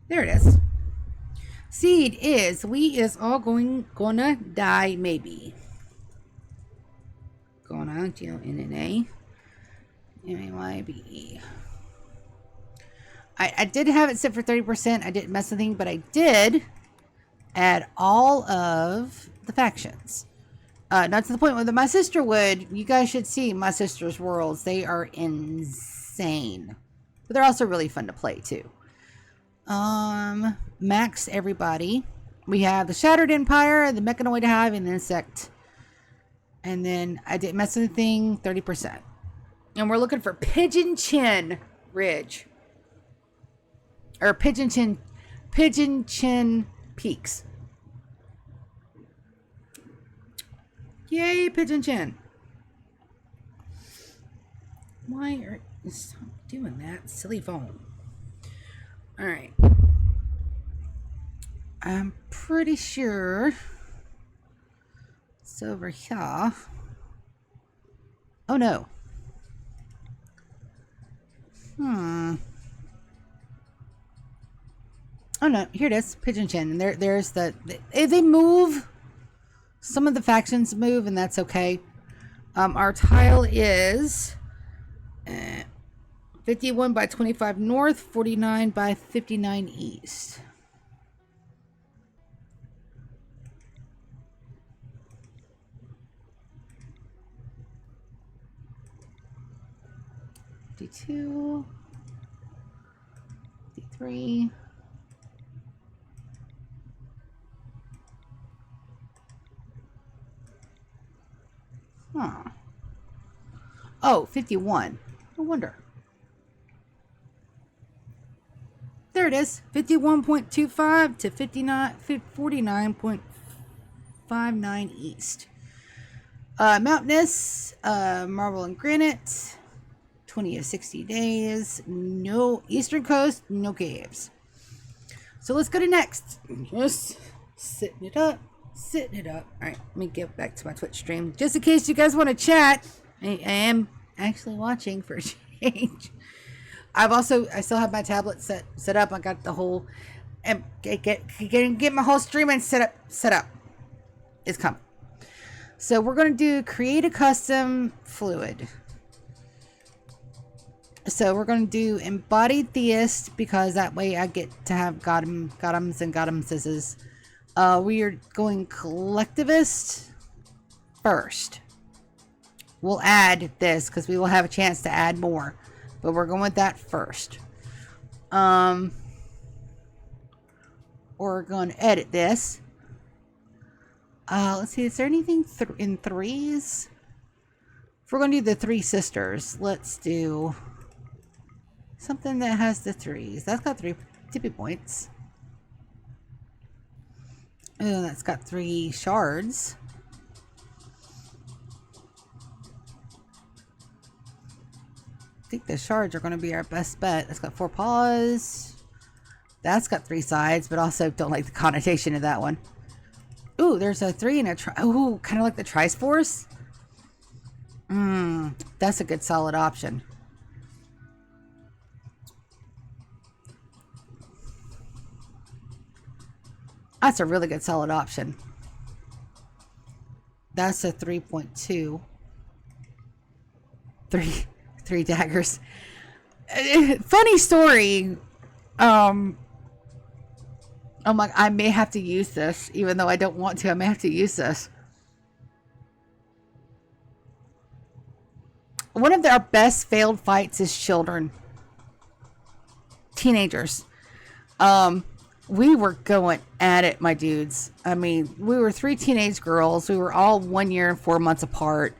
There it is. Seed is we is all gonna die maybe. Gonna GONNA MAYBE. I did have it set for 30%. I didn't mess with anything, but I did add all of the factions. Not to the point where my sister would. You guys should see my sister's worlds. They are insane. But they're also really fun to play too. Max everybody. We have the Shattered Empire, the Mechanoid Hive, and the Insect. And then I didn't mess with anything, 30%. And we're looking for Pigeon Chin Ridge. Or Pigeon Chin Peaks. Yay, Pigeon Chin. Why are you stop doing that? Silly phone. Alright. I'm pretty sure it's over here. Oh no. Oh no, here it is, Pigeon Chin. And there's they move. Some of the factions move, and that's okay. Our tile is 51 by 25 north, 49 by 59 east. D2, D3. Huh. Oh, 51. No wonder. There it is. 51.25 to 49.59 east. Mountainous, marble and granite. 20 to 60 days. No eastern coast, no caves. So let's go to next. Just sitting it up. All right, let me get back to my Twitch stream just in case you guys want to chat. I am actually watching for a change. I still have my tablet set up. I got the whole and get my whole streaming set up. It's coming. So we're gonna do create a custom fluid. So we're gonna do embodied theist because that way I get to have gotems and gotemesses. We are going collectivist first. We'll add this because we will have a chance to add more, but we're going with that first. We're going to edit this. Let's see, is there anything in threes? If we're going to do the three sisters, let's do something that has the threes. That's got 3 tippy points. Oh, that's got 3 shards. I think the shards are going to be our best bet. That's got 4 paws. That's got 3 sides, but also don't like the connotation of that one. Ooh, there's a 3 and a ooh, kind of like the Trispores. That's a good solid option. That's a really good solid option. That's a 3.2. 3 daggers. Funny story. Oh my, I may have to use this, even though I don't want to. I may have to use this. One of our best failed fights is children. Teenagers. We were going at it, my dudes. I mean, we were 3 teenage girls. We were all 1 year and 4 months apart.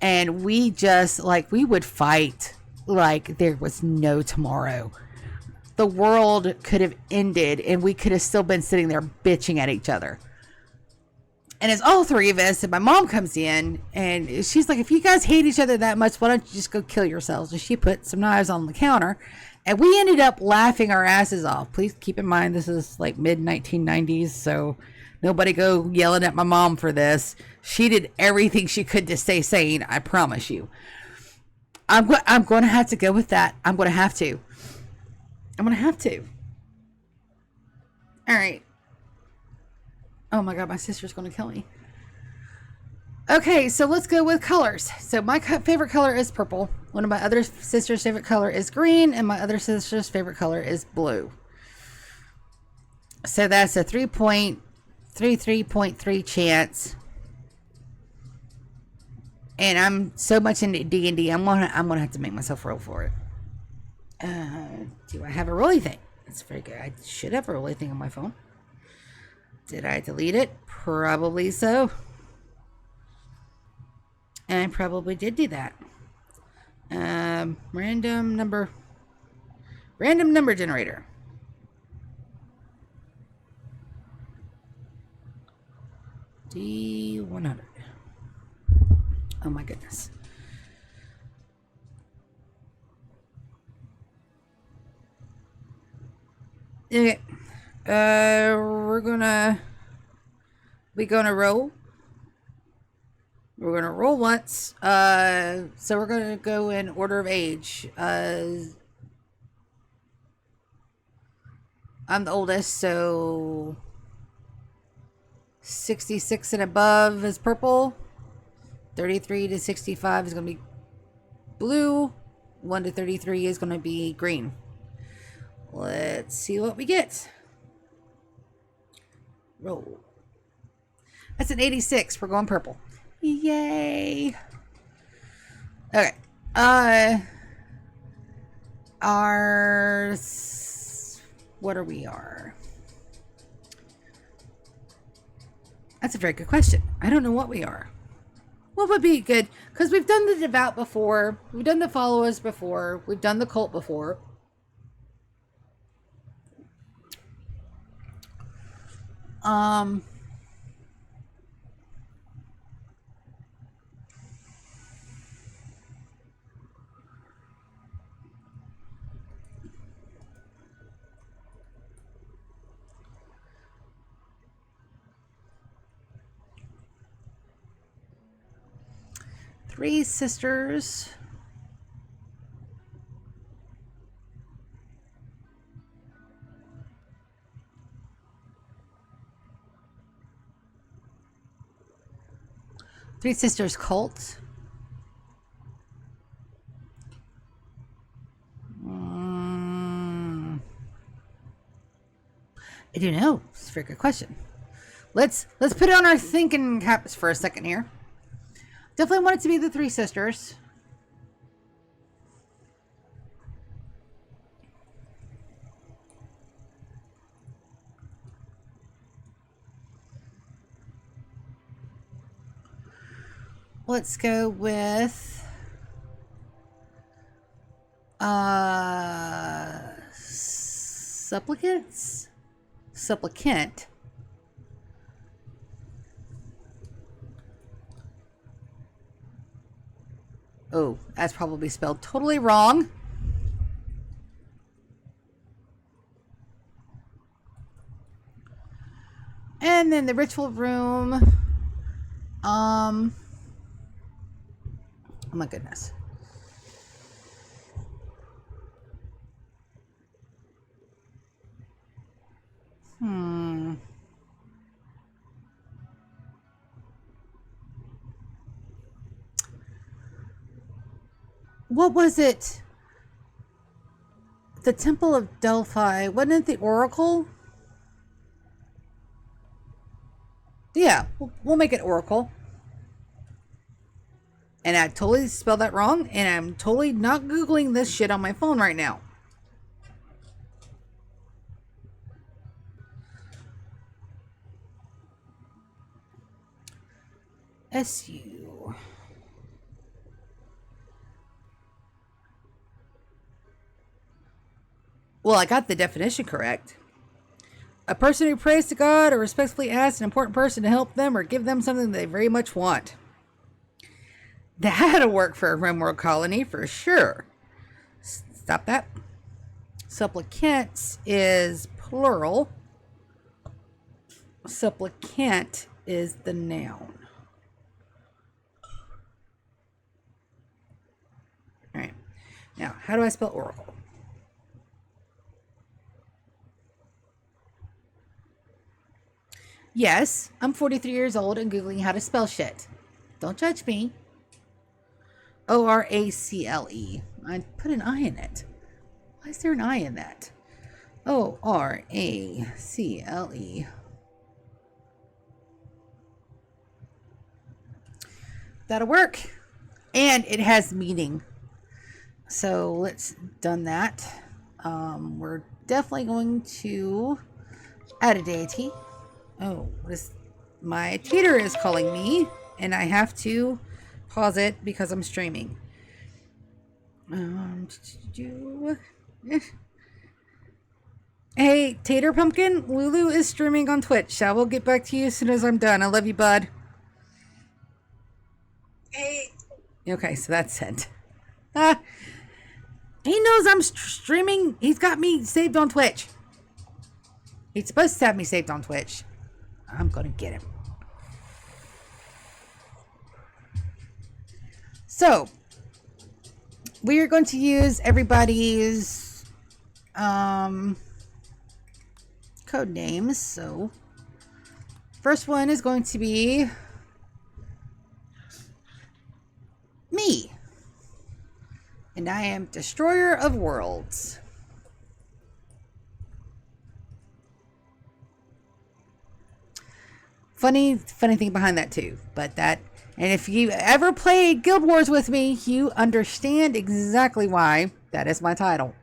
And we just, like, we would fight like there was no tomorrow. the world could have ended and we could have still been sitting there bitching at each other. And it's all three of us, and my mom comes in, and she's like, if you guys hate each other that much, why don't you just go kill yourselves? And she put some knives on the counter, and we ended up laughing our asses off. Please keep in mind, this is like mid-1990s, so nobody go yelling at my mom for this. She did everything she could to stay sane, I promise you. I'm going to have to go with that. I'm going to have to. All right. Oh my God, my sister's going to kill me. Okay, so let's go with colors. So my favorite color is purple. One of my other sister's favorite color is green, and my other sister's favorite color is blue. So that's a 3.33.3 chance. And I'm so much into D&D, I'm gonna have to make myself roll for it. Do I have a rolly thing? That's very good. I should have a rolly thing on my phone. Did I delete it? Probably so. And I probably did do that. Random number generator. D100. Oh my goodness. Okay. We're gonna roll. We're gonna roll once. So we're gonna go in order of age. I'm the oldest, so 66 and above is purple. 33 to 65 is gonna be blue. 1 to 33 is gonna be green. Let's see what we get. Roll. That's an 86. We're going purple. Yay. Okay. What are we? That's a very good question. I don't know what we are. What would be good? Because we've done the devout before. We've done the followers before. We've done the cult before. Three sisters. Three Sisters cult. I don't know. It's a very good question. Let's put on our thinking caps for a second here. Definitely want it to be the Three Sisters. Let's go with supplicant. Oh, that's probably spelled totally wrong. And then the ritual room. Oh my goodness. What was it? The Temple of Delphi. Wasn't it the Oracle? Yeah, we'll make it Oracle. And I totally spelled that wrong, and I'm totally not Googling this shit on my phone right now. SU. Well, I got the definition correct. A person who prays to God or respectfully asks an important person to help them or give them something they very much want. That'll work for a RimWorld colony for sure. Stop that. Supplicants is plural. Supplicant is the noun. All right. Now, how do I spell oracle? Yes, I'm 43 years old and Googling how to spell shit. Don't judge me. O-R-A-C-L-E. I put an I in it. Why is there an I in that? O-R-A-C-L-E. That'll work. And it has meaning. So let's done that. We're definitely going to add a deity. Oh, my tutor is calling me, and I have to pause it because I'm streaming. Hey, Tater Pumpkin, Lulu is streaming on Twitch. I will get back to you as soon as I'm done. I love you, bud. Hey. Okay, so that's sent. He knows I'm streaming. He's got me saved on Twitch. He's supposed to have me saved on Twitch. I'm gonna get him. So, we are going to use everybody's code names. So, first one is going to be me. And I am Destroyer of Worlds. Funny thing behind that too. But that, and if you ever played Guild Wars with me, you understand exactly why that is my title.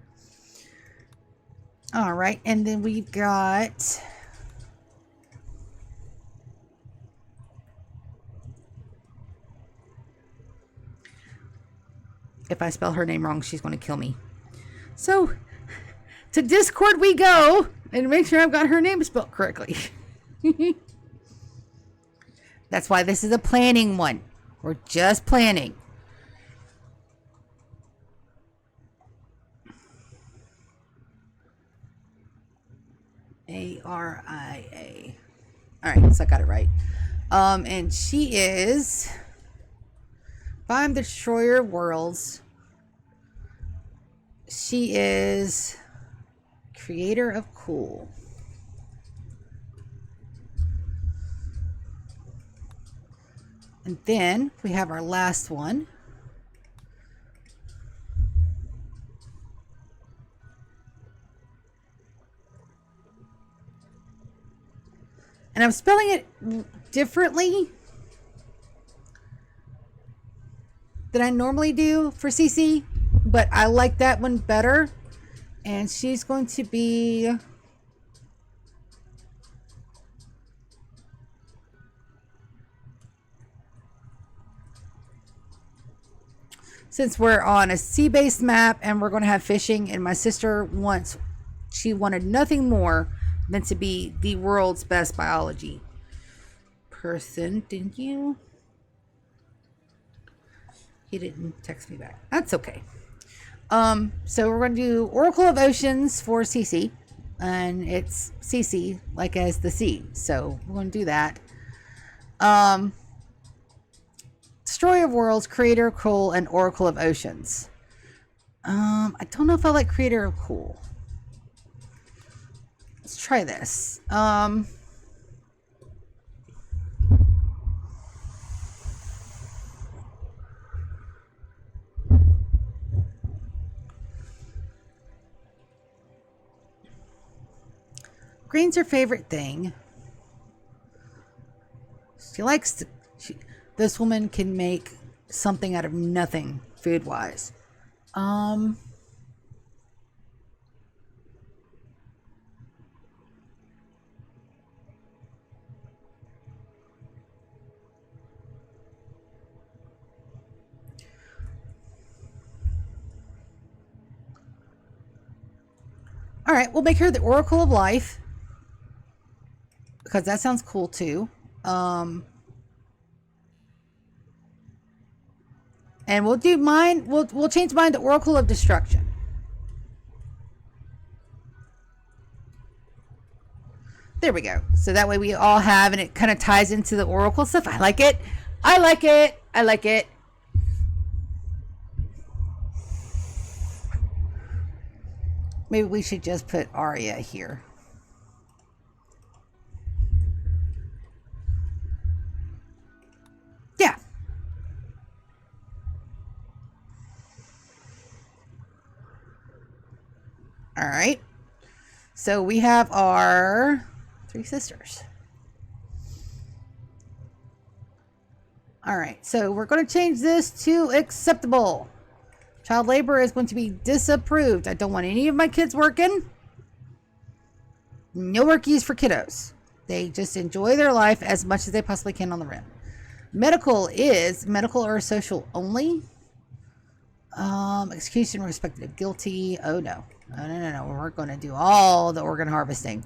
All right, and then we've got if I spell her name wrong, she's going to kill me. So, to Discord we go and make sure I've got her name spelled correctly. That's why this is a planning one. We're just planning. A-R-I-A. All right, so I got it right. And she is... If I'm the Destroyer of Worlds, she is creator of cool. And then we have our last one. And I'm spelling it differently than I normally do for CC, but I like that one better. And she's going to be since we're on a sea-based map and we're going to have fishing, and my sister wanted nothing more than to be the world's best biology person. Didn't you? He didn't text me back. That's okay. So we're going to do Oracle of Oceans for CC, and it's CC like as the sea. So we're going to do that. Destroyer of Worlds, Creator of Cool, and Oracle of Oceans. I don't know if I like Creator of Cool. Let's try this. Green's her favorite thing. She likes to... This woman can make something out of nothing, food-wise. right, we'll make her the Oracle of Life, because that sounds cool too. And we'll do mine. We'll change mine to Oracle of Destruction. There we go. So that way we all have, and it kind of ties into the Oracle stuff. I like it. I like it. I like it. Maybe we should just put Arya here. Yeah. All right. So we have our 3 sisters. All right. So we're going to change this to acceptable. Child labor is going to be disapproved. I don't want any of my kids working. No workies for kiddos. They just enjoy their life as much as they possibly can on the rim. Medical is medical or social only. Execution respected of guilty. Oh no. No. We're going to do all the organ harvesting.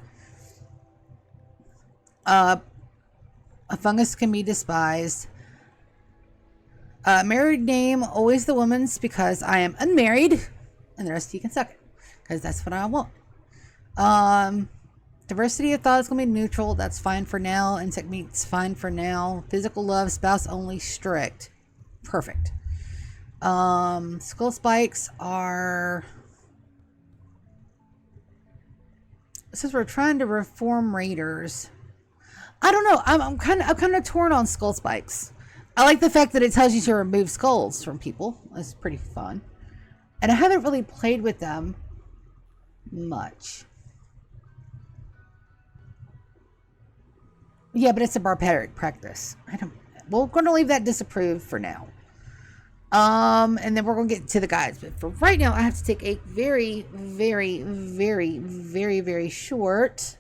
A fungus can be despised. Married name, always the woman's, because I am unmarried. And the rest of you can suck it. Because that's what I want. Diversity of thought is going to be neutral. That's fine for now. Insect meat's fine for now. Physical love, spouse only, strict. Perfect. Skull spikes are... It says we're trying to reform raiders. I don't know. I'm kind of torn on skull spikes. I like the fact that it tells you to remove skulls from people. That's pretty fun. And I haven't really played with them much. Yeah, but it's a barbaric practice. We're going to leave that disapproved for now. And then we're going to get to the guides. But for right now, I have to take a very, very, very, very, very short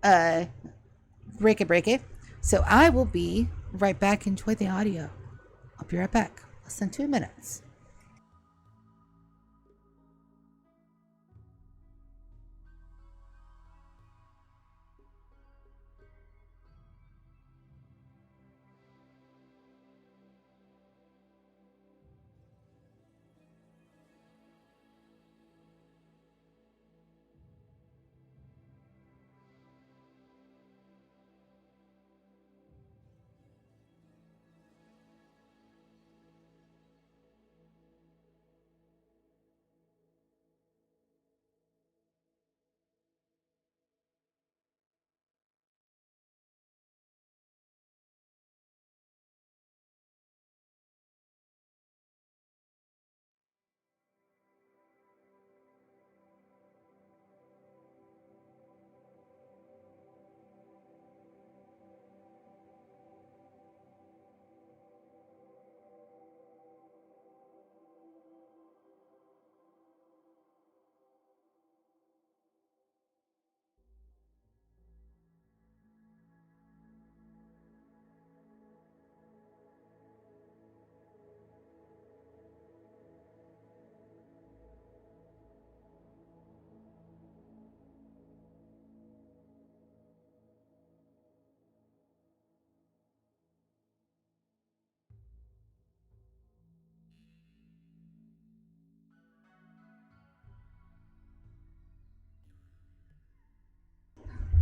break. So I will be right back. Enjoy the audio. I'll be right back. Less than 2 minutes.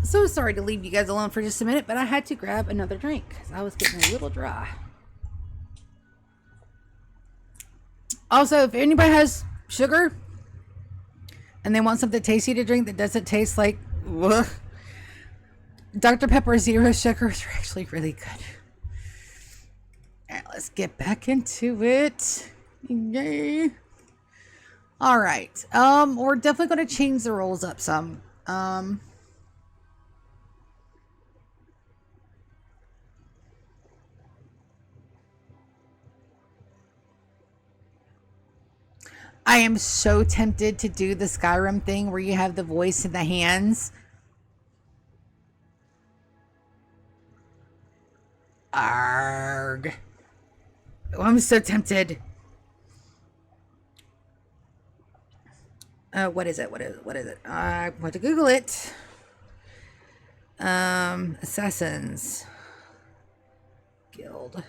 So sorry to leave you guys alone for just a minute, but I had to grab another drink because I was getting a little dry. Also, if anybody has sugar and they want something tasty to drink that doesn't taste like ugh, Dr. Pepper Zero sugars are actually really good. Alright, let's get back into it. Yay. Alright. We're definitely gonna change the rolls up some. I am so tempted to do the Skyrim thing where you have the voice in the hands. Arg. Oh, I'm so tempted. What is it? What is it? I want to Google it. Assassins Guild.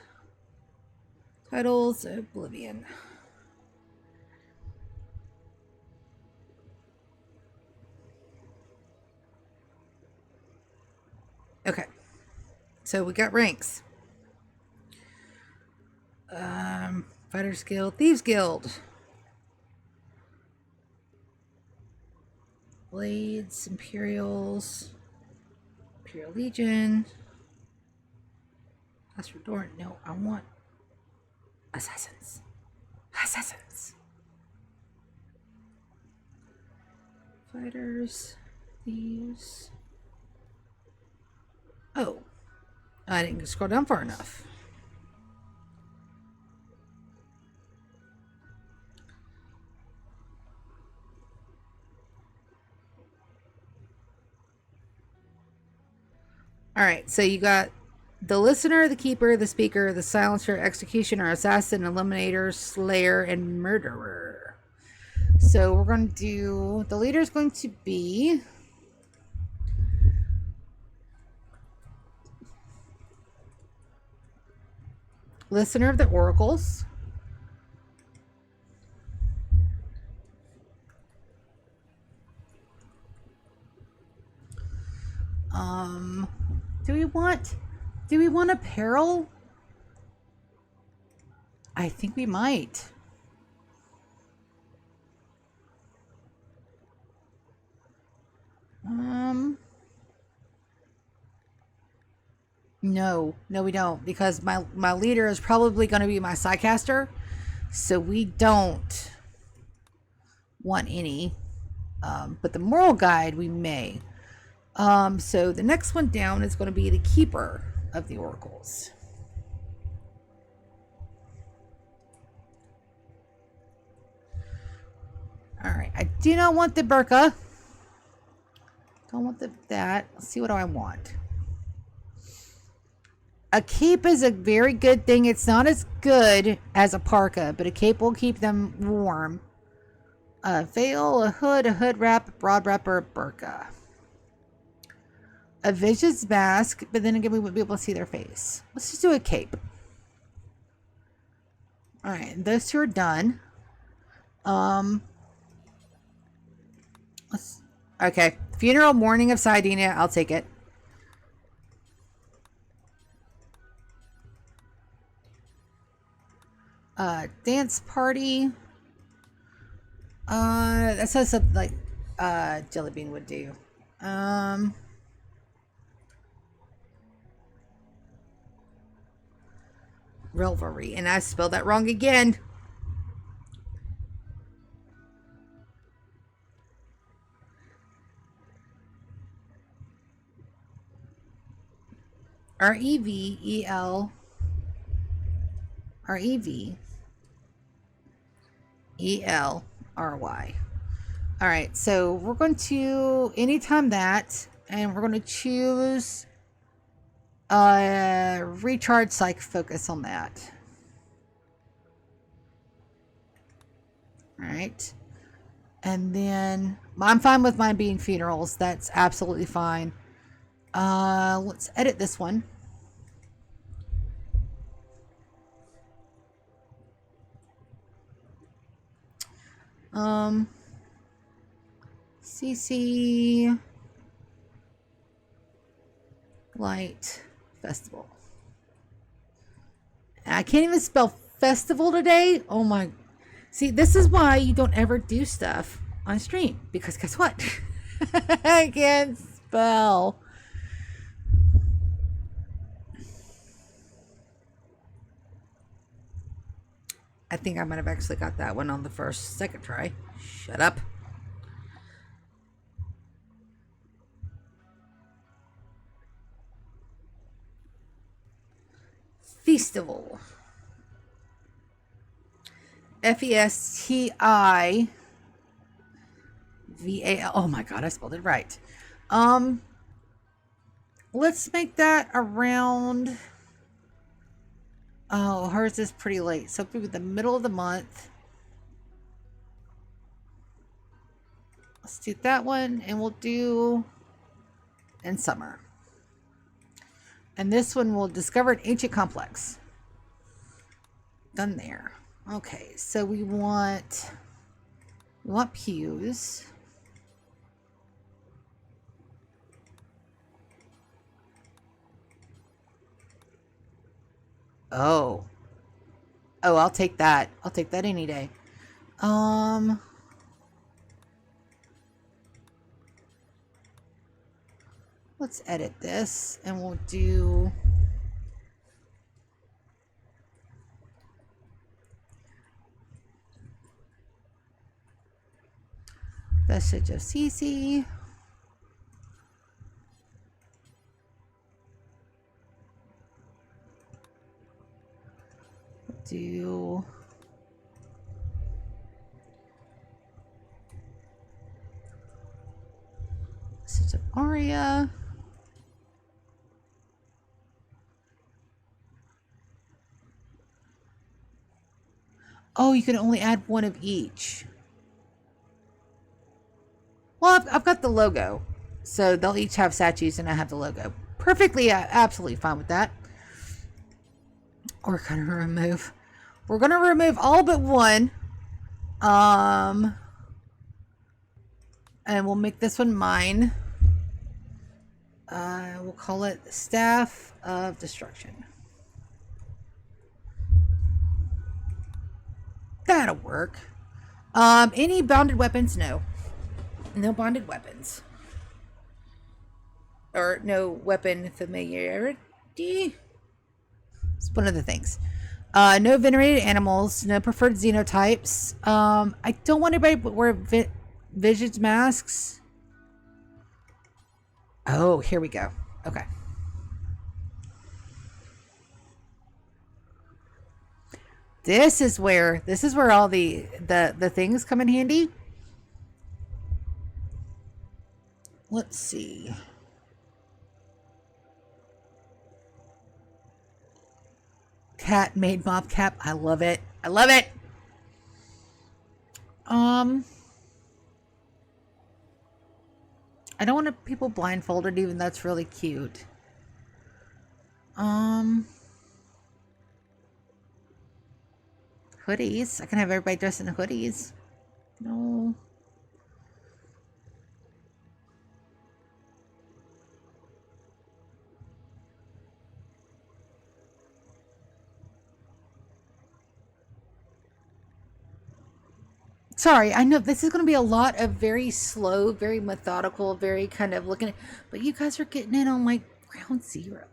Titles, Oblivion. Okay. So we got ranks. Fighters Guild, Thieves Guild. Blades, Imperial Legion. Last Resort. No, I want Assassins. Fighters, Thieves. Oh, I didn't scroll down far enough. All right, so you got the listener, the keeper, the speaker, the silencer, executioner, assassin, eliminator, slayer, and murderer. So we're going to do, the leader is going to be listener of the oracles. Do we want apparel? I think we might. No, we don't, because my leader is probably going to be my sidecaster, so we don't want any. But the moral guide we may. So the next one down is going to be the keeper of the oracles. All right, I do not want the burqa. Don't want that. Let's see, what do I want? A cape is a very good thing. It's not as good as a parka, but a cape will keep them warm. A veil, a hood wrap, a broad wrap, or a burqa. A vision's mask, but then again, we wouldn't be able to see their face. Let's just do a cape. All right, those two are done. Okay, funeral, mourning of Sardinia. I'll take it. Dance party. That says something like Jelly Bean would do. Revelry, and I spelled that wrong again. REVEL REVELRY. All right, so we're going to anytime that, and we're going to choose recharge psych focus on that. All right, and then I'm fine with mine being funerals. That's absolutely fine. Let's edit this one. CC Light Festival. I can't even spell festival today. Oh my. See, this is why you don't ever do stuff on stream, because guess what? I can't spell. I think I might have actually got that one on the second try. Shut up. Festival. FESTIVAL. Oh my god, I spelled it right. Let's make that around. Oh, hers is pretty late. So maybe the middle of the month. Let's do that one, and we'll do in summer. And this one will discover an ancient complex. Done there. Okay, so we want pews. Oh. Oh, I'll take that. I'll take that any day. Let's edit this, and we'll do message of CC. Do message of Aria. Oh, you can only add one of each. Well, I've got the logo, so they'll each have statues, and I have the logo. Perfectly, absolutely fine with that. We're gonna remove. We're gonna remove all but one. And we'll make this one mine. We'll call it Staff of Destruction. That'll work. Any bonded weapons? No. No bonded weapons. Or no weapon familiarity. It's one of the things. No venerated animals. No preferred xenotypes. I don't want anybody to wear Vision's masks. Oh, here we go. Okay. This is where all the things come in handy. Let's see. Cat made mob cap. I love it. I love it. I don't want people blindfolded, even though that's really cute. Hoodies. I can have everybody dressed in hoodies. No. Sorry, I know this is going to be a lot of very slow, very methodical, very kind of looking at, but you guys are getting in on like ground zero.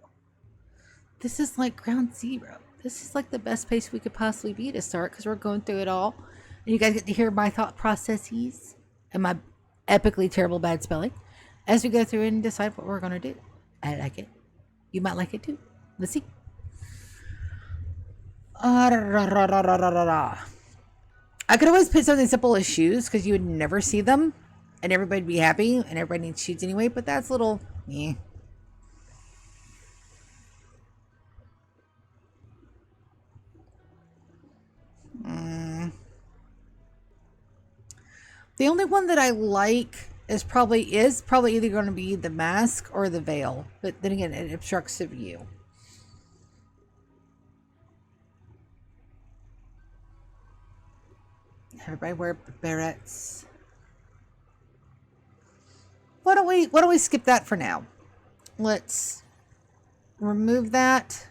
This is like ground zero. This is like the best place we could possibly be to start, because we're going through it all. And you guys get to hear my thought processes and my epically terrible bad spelling as we go through and decide what we're going to do. I like it. You might like it too. Let's see. I could always put something simple as shoes, because you would never see them and everybody'd be happy, and everybody needs shoes anyway, but that's a little meh. The only one that I like is probably either going to be the mask or the veil, but then again, it obstructs the view. Everybody wear barrettes. Why don't we skip that for now? Let's remove that.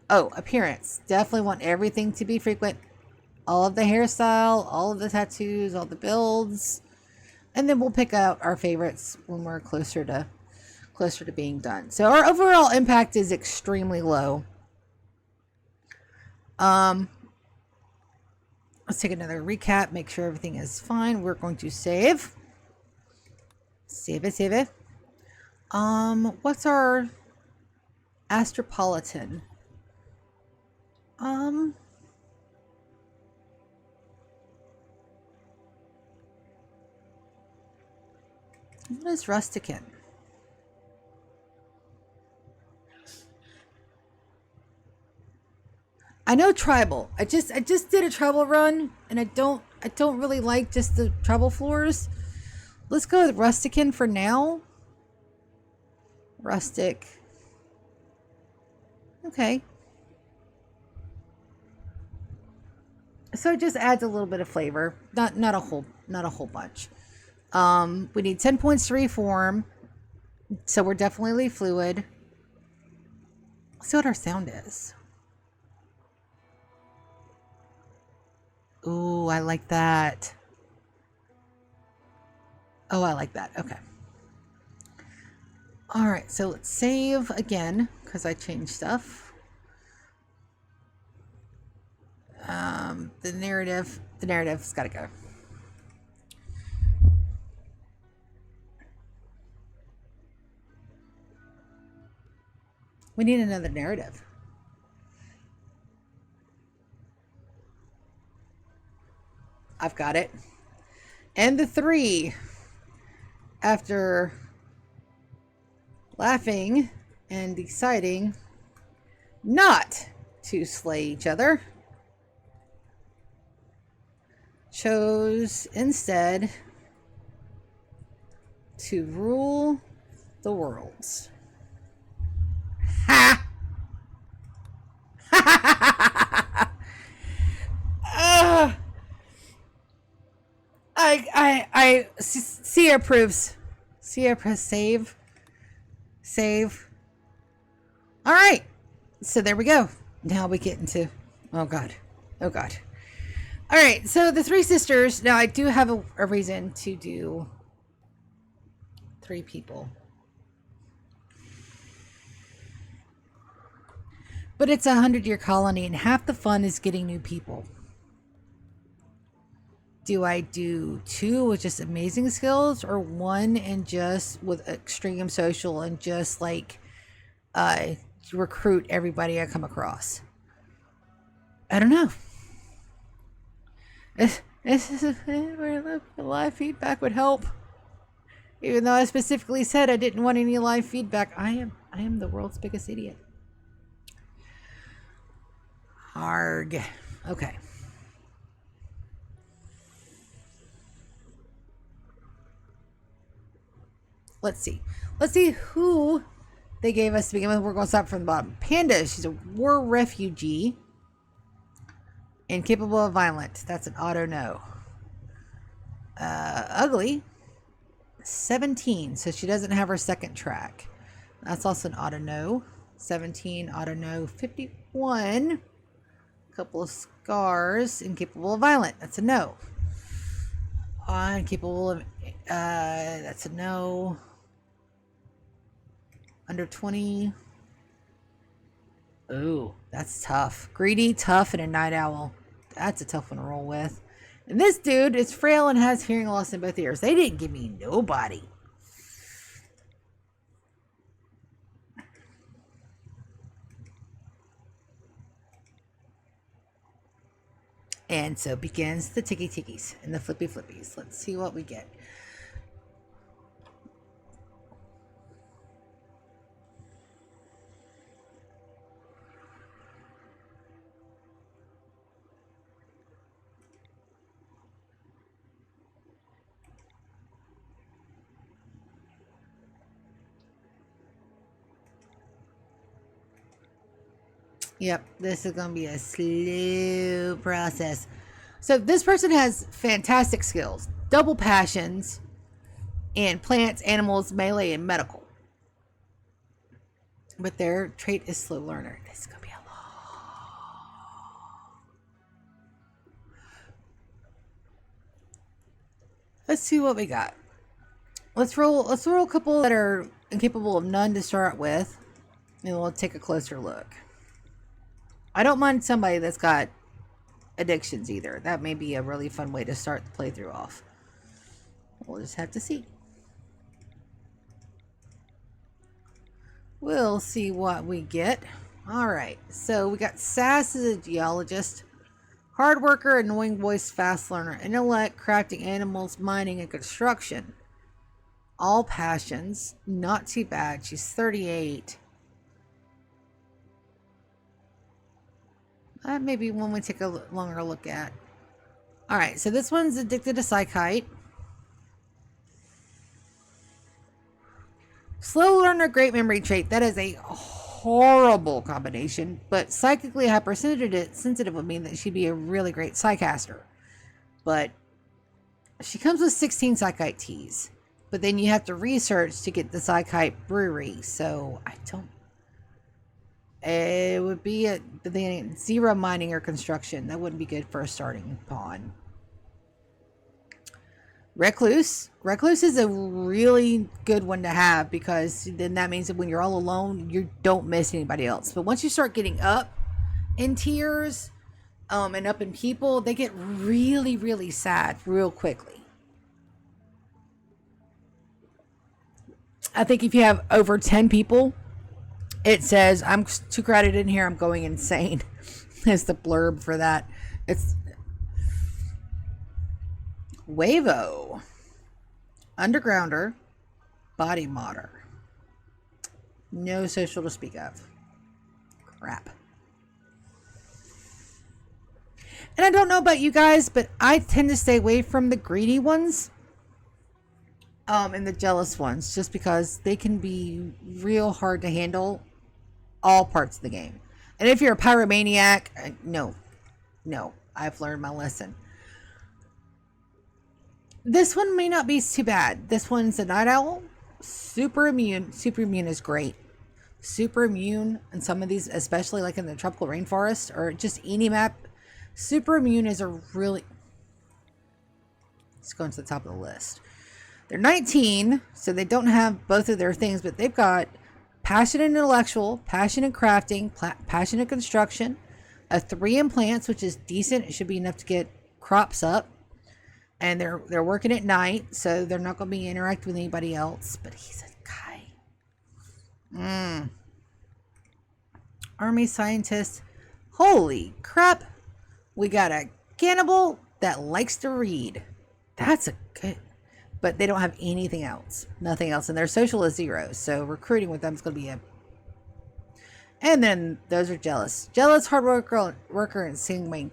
Oh, appearance. Definitely want everything to be frequent. All of the hairstyle, all of the tattoos, all the builds. And then we'll pick out our favorites when we're closer to being done. So our overall impact is extremely low. Let's take another recap, make sure everything is fine. We're going to save. Save it. What's our Astropolitan? What is Rusticant? I know tribal. I just did a tribal run, and I don't really like just the tribal floors. Let's go with Rustican for now. Rustic. Okay. So it just adds a little bit of flavor. Not a whole bunch. We need 10 points to reform. So we're definitely fluid. Let's see what our sound is. Ooh, I like that. Oh, I like that. Okay. All right, so let's save again because I changed stuff. The narrative's got to go. We need another narrative. I've got it. And the 3, after laughing and deciding not to slay each other, chose instead to rule the worlds. Ha! Sia approves. Sia press save. Save. All right. So there we go. Now we get into, oh God. Oh God. All right. So the 3 sisters. Now I do have a reason to do 3 people. But it's a 100-year colony and half the fun is getting new people. Do I do 2 with just amazing skills or 1 and just with extreme social and just like recruit everybody I come across? I don't know. This is where live feedback would help. Even though I specifically said I didn't want any live feedback, I am the world's biggest idiot. Arg. Okay. Let's see who they gave us to begin with. We're going to start from the bottom. Panda, she's a war refugee. Incapable of violence. That's an auto no. Ugly. 17, so she doesn't have her second track. That's also an auto no. 17, auto no. 51. Couple of scars. Incapable of violence. That's a no. Incapable of... that's a no. Under 20. Ooh, that's tough. Greedy, tough, and a night owl. That's a tough one to roll with. And this dude is frail and has hearing loss in both ears. They didn't give me nobody. And so begins the tiki tikis and the flippy flippies. Let's see what we get. Yep, this is going to be a slow process. So this person has fantastic skills, double passions, and plants, animals, melee, and medical. But their trait is slow learner. This is going to be a long. Let's see what we got. Let's roll a couple that are incapable of none to start with, and we'll take a closer look. I don't mind somebody that's got addictions either. That may be a really fun way to start the playthrough off. We'll just have to see. We'll see what we get. Alright, so we got Sass as a geologist. Hard worker, annoying voice, fast learner. Intellect, crafting animals, mining, and construction. All passions. Not too bad. She's 38. Maybe one we take a longer look at. Alright, so this one's addicted to psychite. Slow learner, great memory trait. That is a horrible combination, but psychically hypersensitive would mean that she'd be a really great psycaster. But she comes with 16 psychite teas. But then you have to research to get the psychite brewery. So I don't. It would be zero mining or construction. That wouldn't be good for a starting pawn. Recluse. Recluse is a really good one to have because then that means that when you're all alone, you don't miss anybody else. But once you start getting up in tiers and up in people, they get really, really sad real quickly. I think if you have over 10 people, it says, I'm too crowded in here, I'm going insane. Is the blurb for that. It's Wavo. Undergrounder. Body modder. No social to speak of. Crap. And I don't know about you guys, but I tend to stay away from the greedy ones. And the jealous ones. Just because they can be real hard to handle all parts of the game. And if you're a pyromaniac, no, I've learned my lesson. This one may not be too bad. This one's a night owl. Super immune. Super immune is great. Super immune in some of these, especially like in the tropical rainforest or just any map. Super immune is a really... Let's go into the top of the list. They're 19, so they don't have both of their things, but they've got passion and intellectual, passion and crafting, passion and construction, a 3 in plants, which is decent. It should be enough to get crops up. And they're working at night, so they're not going to be interacting with anybody else. But he's a guy. Army scientist. Holy crap. We got a cannibal that likes to read. That's a good... But they don't have anything else. Nothing else. And their social is 0. So recruiting with them is going to be a... And then those are jealous. Jealous, hard worker, and singing.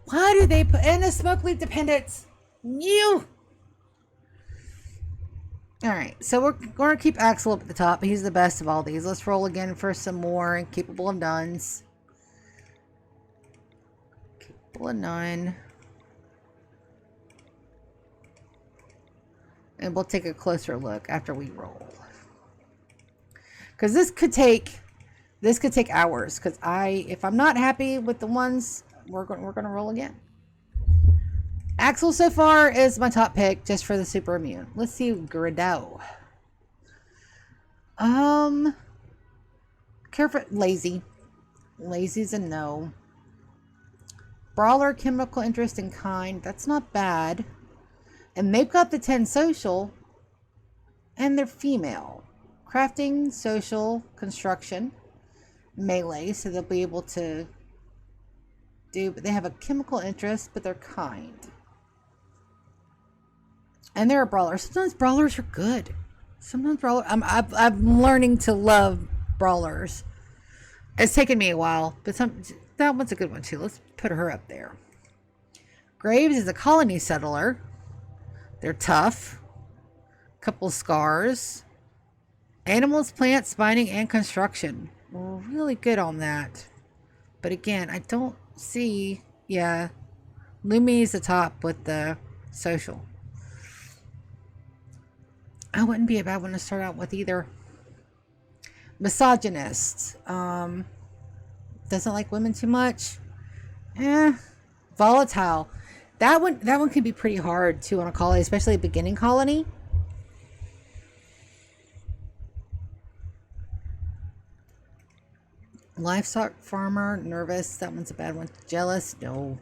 Why do they put in a smoke leaf dependence? You. All right. So we're going to keep Axel up at the top. He's the best of all these. Let's roll again for some more. Capable of nuns. Capable of none. And we'll take a closer look after we roll. Because this could take hours. Because if I'm not happy with the ones, we're going to roll again. Axel so far is my top pick just for the super immune. Let's see Grido. Careful, lazy. Lazy's a no. Brawler, chemical interest, and kind. That's not bad. And they've got the 10 social. And they're female. Crafting, social, construction, melee. So they'll be able to do... But they have a chemical interest, but they're kind. And they're a brawler. Sometimes brawlers are good. Sometimes brawlers... I'm learning to love brawlers. It's taken me a while. But that one's a good one too. Let's put her up there. Graves is a colony settler. They're tough. Couple scars. Animals, plants, mining, and construction. We're really good on that. But again, I don't see... Yeah. Lumi's the top with the social. I wouldn't be a bad one to start out with either. Misogynist. Doesn't like women too much. Volatile. That one can be pretty hard too on a colony, especially a beginning colony. Livestock farmer, nervous. That one's a bad one. Jealous, no.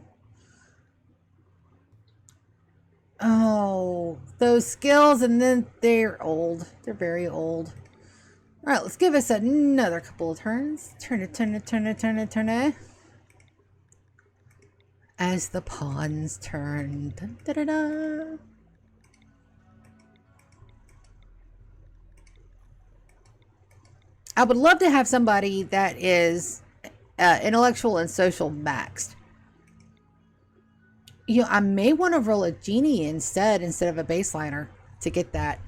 Oh, those skills, and then they're old. They're very old. All right, let's give us another couple of turns. Turn it. As the pawns turn. Dun, da, da, da. I would love to have somebody that is intellectual and social maxed. You know, I may want to roll a genie instead of a baseliner to get that.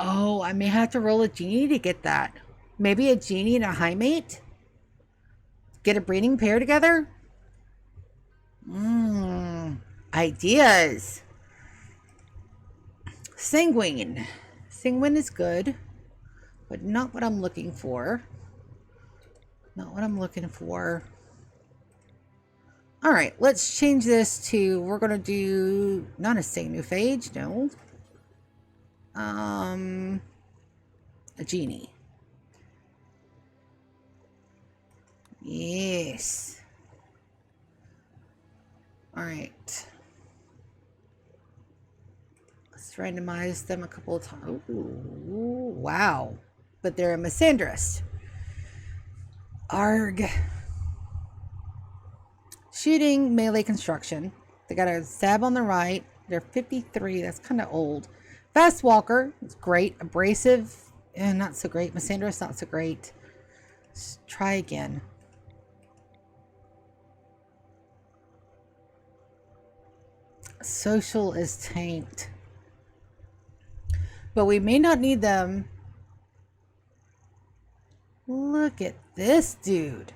Oh, I may have to roll a genie to get that. Maybe a genie and a high mate? Get a breeding pair together? Ideas. Sanguine. Sanguine is good, but not what I'm looking for. Not what I'm looking for. All right, let's change this to, we're going to do, not a Sanuphage, no. A genie. Yes. All right. Let's randomize them a couple of times. Ooh, wow. But they're a Misandrist. Arg. Shooting, melee, construction. They got a stab on the right. They're 53. That's kind of old. Fast walker. It's great. Abrasive. Not so great. Misandrist, not so great. Let's try again. Social is tanked. But we may not need them. Look at this dude.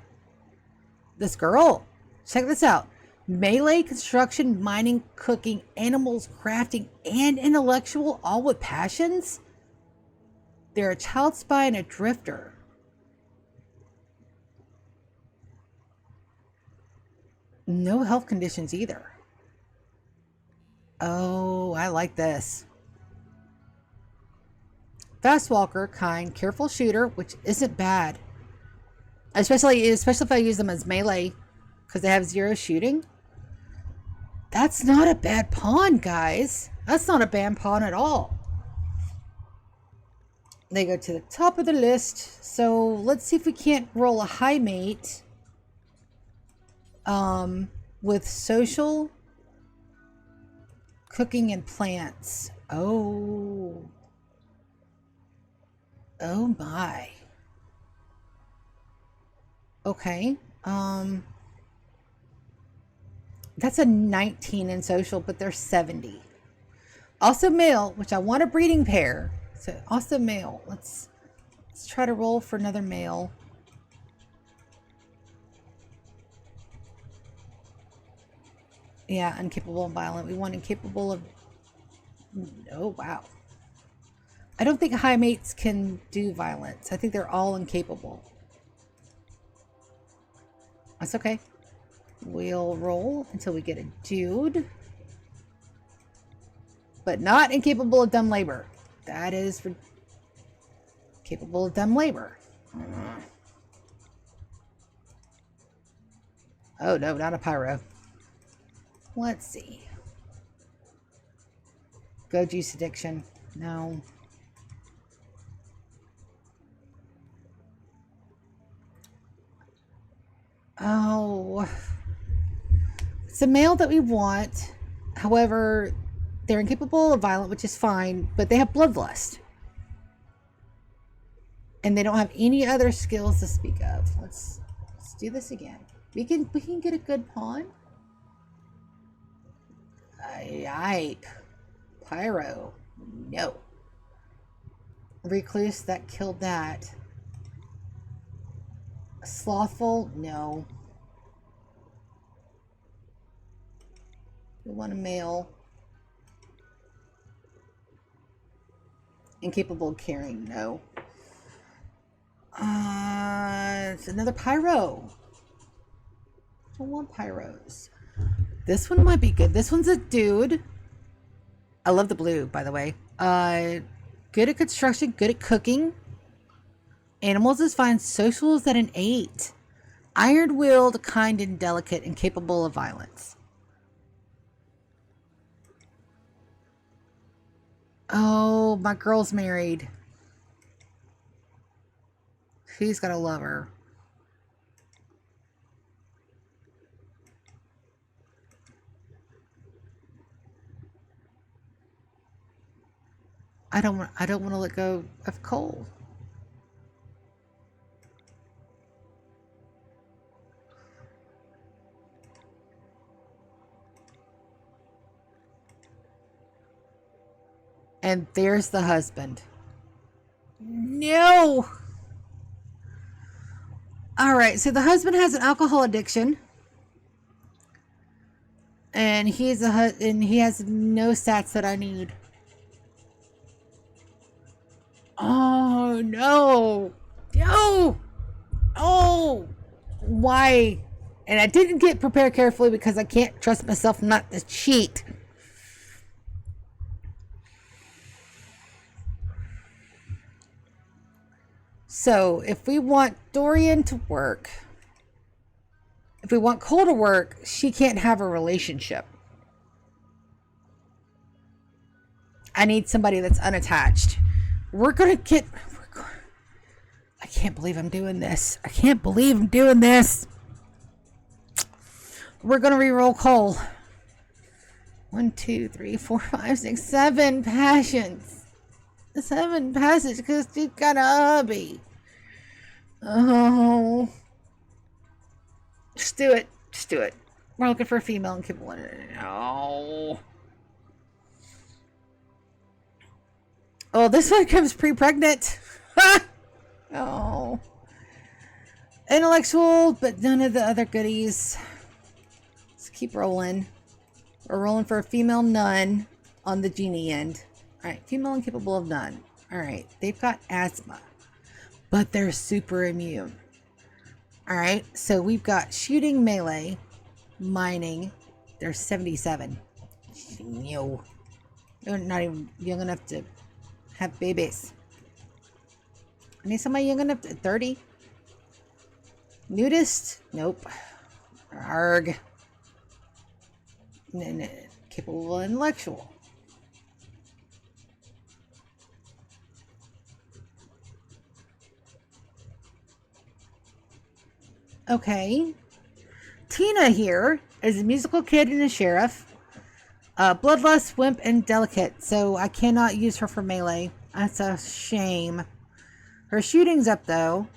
This girl. Check this out. Melee, construction, mining, cooking, animals, crafting, and intellectual, all with passions? They're a child spy and a drifter. No health conditions either. Oh, I like this. Fast walker, kind, careful shooter, which isn't bad. Especially if I use them as melee, because they have 0 shooting. That's not a bad pawn, guys. That's not a bad pawn at all. They go to the top of the list. So let's see if we can't roll a high mate. With social, cooking, and plants. Oh. Oh my. Okay. That's a 19 in social, but they're 70. Also male, which I want a breeding pair. So also male. Let's try to roll for another male. Yeah, incapable and violent. We want incapable of... Oh, wow. I don't think high mates can do violence. I think they're all incapable. That's okay. We'll roll until we get a dude. But not incapable of dumb labor. That is for capable of dumb labor. Oh no, not a pyro. Let's see. Go juice addiction. No. Oh. It's a male that we want. However, they're incapable of violent, which is fine, but they have bloodlust. And they don't have any other skills to speak of. Let's do this again. We can get a good pawn. Yipe. Pyro. No. Recluse, that killed that. Slothful, no. We want a male. Incapable of carrying, no. It's another pyro. I don't want pyros. This one might be good. This one's a dude. I love the blue, by the way. Good at construction, good at cooking. Animals is fine. Social is at an 8. Iron-willed, kind and delicate, and capable of violence. Oh, my girl's married. She's got a lover. I don't want to let go of Cole. And there's the husband. No. All right. So the husband has an alcohol addiction, and he has no stats that I need. Oh no. No. Oh. Why? And I didn't get prepared carefully because I can't trust myself not to cheat. So if we want Dorian to work, if we want Cole to work, she can't have a relationship. I need somebody that's unattached. I can't believe I'm doing this. I can't believe I'm doing this. We're going to re-roll Cole. 1, 2, 3, 4, 5, 6, 7 passions. 7 passions because she's got a hubby. Oh. Just do it. Just do it. We're looking for a female and capable. No. Oh, this one comes pre-pregnant. Oh. Intellectual, but none of the other goodies. Let's keep rolling. We're rolling for a female nun on the genie end. Alright, female and capable of none. Alright, they've got asthma, but they're super immune. Alright, so we've got shooting, melee, mining. They're 77. No. They're not even young enough to have babies. I need somebody young enough to 30. Nudist? Nope. Arg. Capable intellectual. Okay. Tina here is a musical kid and a sheriff. Bloodlust, wimp, and delicate. So I cannot use her for melee. That's a shame. Her shooting's up though.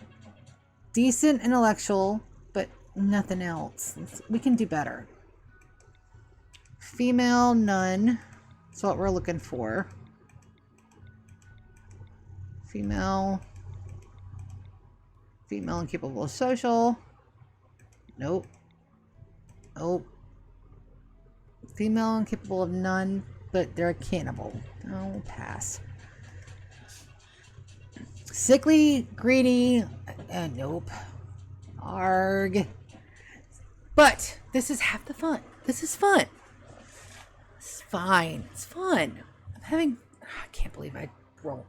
Decent intellectual, but nothing else. We can do better. Female nun. That's what we're looking for. Female. Female and capable of social. Nope. Nope. Female and capable of none, but they're a cannibal. Oh, pass. Sickly, greedy. Nope. Arg. But this is half the fun. This is fun. It's fine. It's fun. I can't believe I roll.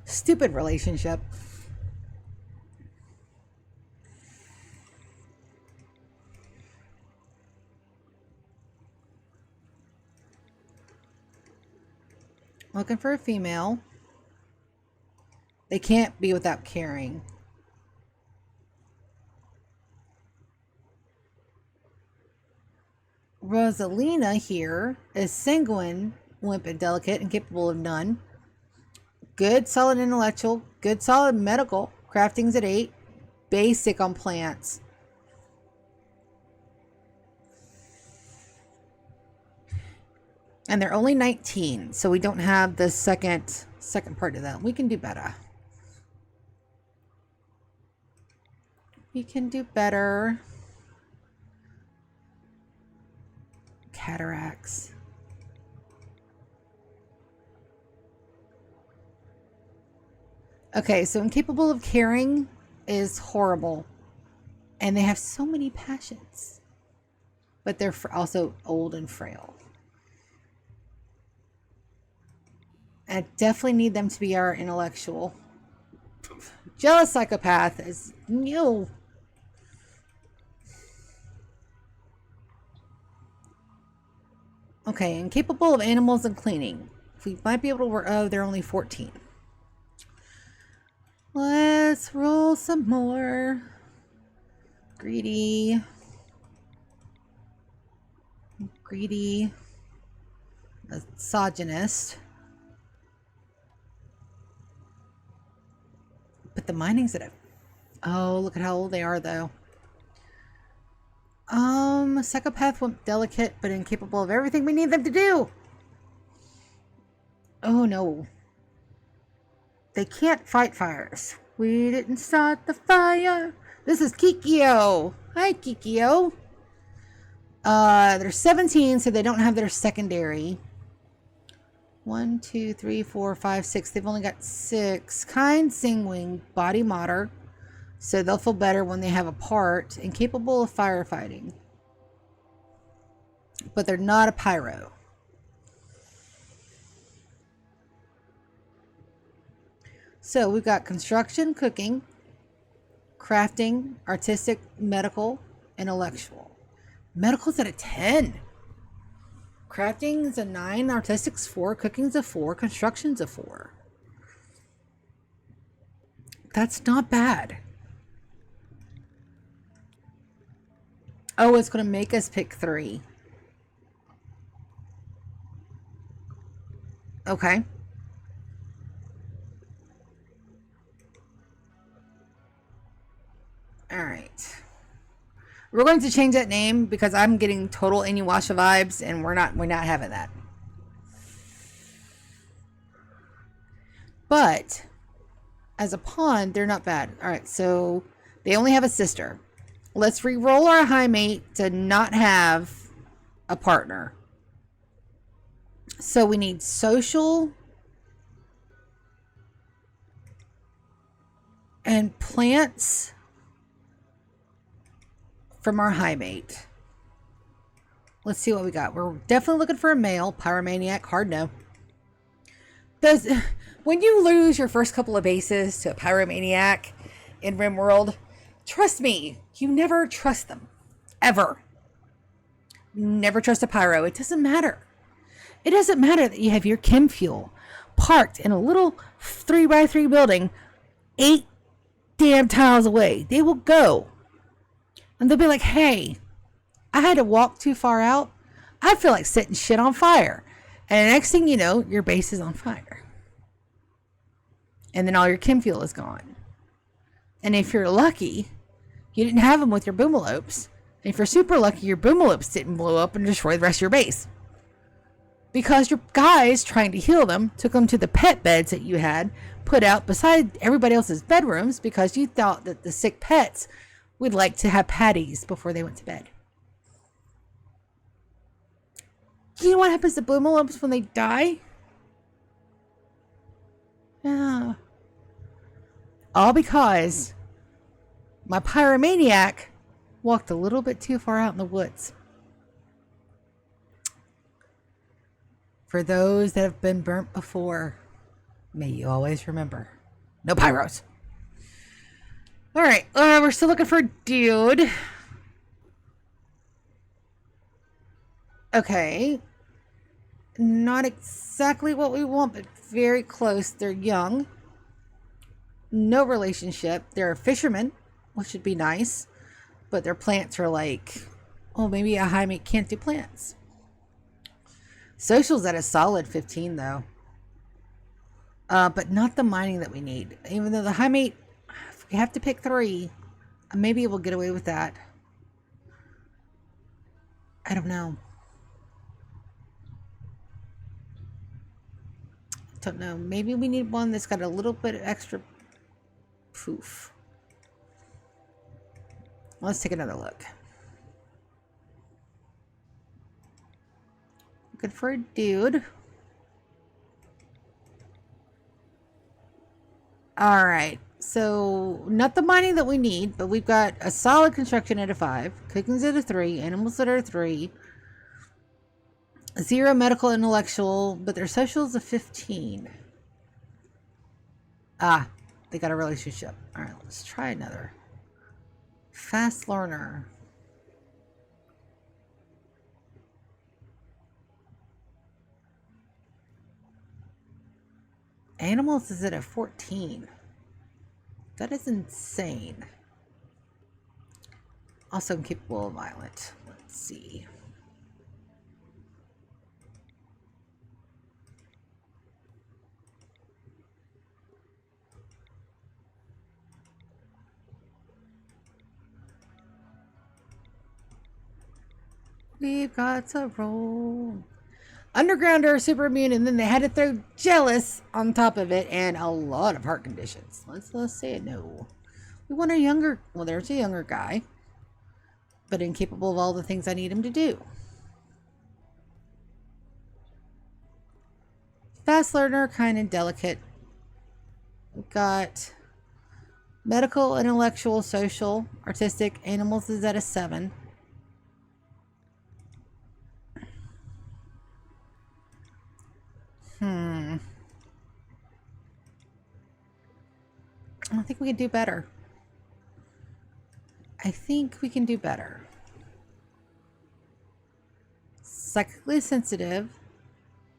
Stupid relationship. Looking for a female. They can't be without caring. Rosalina here is sanguine, limp, and delicate, and capable of none. Good, solid intellectual. Good, solid medical. Crafting's at 8. Basic on plants. And they're only 19, so we don't have the second part of that. We can do better. We can do better. Cataracts. Okay, so incapable of caring is horrible. And they have so many passions. But they're also old and frail. I definitely need them to be our intellectual. Jealous psychopath is new. Okay, incapable of animals and cleaning. We might be able to work. Oh, they're only 14. Let's roll some more. Greedy. Misogynist. But the mining's at a... Oh, look at how old they are, though. Psychopath, wimp, delicate, but incapable of everything we need them to do. Oh no. They can't fight fires. We didn't start the fire. This is Kikyo. Hi, Kikyo. They're 17, so they don't have their secondary. 1, 2, 3, 4, 5, 6. They've only got 6. Kind, Singwing, Body Modder. So they'll feel better when they have a part. And capable of firefighting. But they're not a pyro. So we've got construction, cooking, crafting, artistic, medical, intellectual. Medical's at a 10. Crafting's a 9, artistic's 4, cooking's a 4, construction's a 4. That's not bad. Oh, it's going to make us pick 3. Okay. All right. We're going to change that name because I'm getting total Inuyasha vibes, and we're not having that. But as a pawn, they're not bad. All right, so they only have a sister. Let's re-roll our high mate to not have a partner. So we need social and plants from our high mate. Let's see what we got. We're definitely looking for a male. Pyromaniac, hard no. When you lose your first couple of bases to a Pyromaniac in RimWorld, trust me, you never trust them. Ever. Never trust a Pyro. It doesn't matter. It doesn't matter that you have your chem fuel parked in a little 3x3 building 8 damn tiles away. They will go. And they'll be like, hey, I had to walk too far out. I feel like setting shit on fire. And the next thing you know, your base is on fire. And then all your chem fuel is gone. And if you're lucky, you didn't have them with your boomalopes. And if you're super lucky, your boomalopes didn't blow up and destroy the rest of your base. Because your guys trying to heal them took them to the pet beds that you had put out beside everybody else's bedrooms because you thought that the sick pets would like to have patties before they went to bed. You know what happens to boomalopes when they die? Yeah. All because my Pyromaniac walked a little bit too far out in the woods. For those that have been burnt before, may you always remember. No pyros. Alright, we're still looking for a dude. Okay. Not exactly what we want, but very close. They're young. No relationship. They're a fisherman, which would be nice. But their plants are like, oh, maybe a high mate can't do plants. Social's at a solid 15, though. But not the mining that we need. Even though the high mate, if we have to pick 3, maybe we'll get away with that. I don't know. Don't know. Maybe we need one that's got a little bit of extra poof. Let's take another look. Good for a dude. Alright. So, not the mining that we need, but we've got a solid construction at a 5. Cooking's at a 3. Animals at a 3. 0 medical intellectual, but their social's a 15. Ah, they got a relationship. Alright, let's try another. Fast learner. Animals is at a 14. That is insane. Also capable of violent. Let's see. We've got to roll. Undergrounder, super immune, and then they had to throw jealous on top of it and a lot of heart conditions. Let's say it no. We want a younger, well, there's a younger guy, but incapable of all the things I need him to do. Fast learner, kind and delicate. We've got medical, intellectual, social, artistic. Animals is at a 7. I think we can do better. I think we can do better. Psychically sensitive.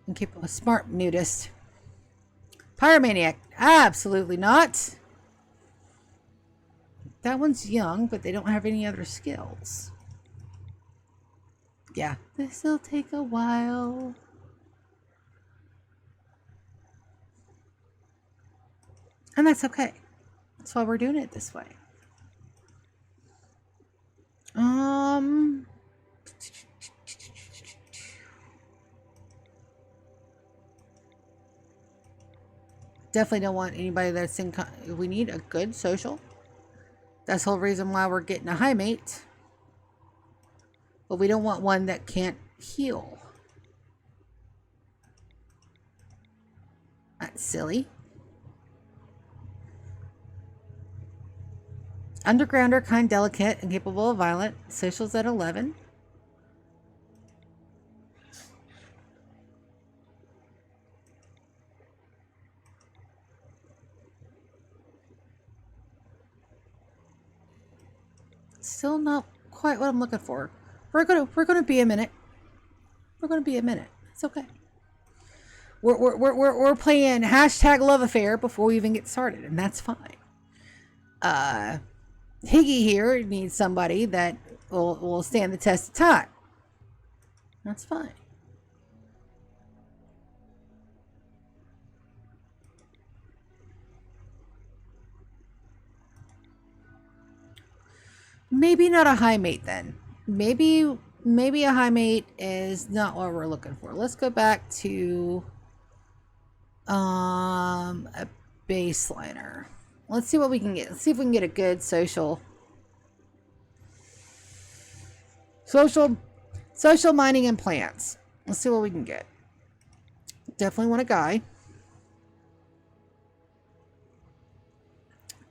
Incapable, a smart nudist. Pyromaniac. Absolutely not. That one's young, but they don't have any other skills. Yeah, this'll take a while. And that's okay. That's why we're doing it this way. Definitely don't want anybody that's in. We need a good social. That's the whole reason why we're getting a high mate. But we don't want one that can't heal. That's silly. Undergrounder, kind, delicate, and capable of violent. Socials at 11. Still not quite what I'm looking for. We're gonna be a minute. We're gonna be a minute. It's okay. We're playing hashtag love affair before we even get started, and that's fine. Higgy here needs somebody that will stand the test of time. That's fine. Maybe not a high mate then. Maybe a high mate is not what we're looking for. Let's go back to a baseliner. Let's see what we can get. Let's see if we can get a good social mining and plants. Let's see what we can get. Definitely want a guy.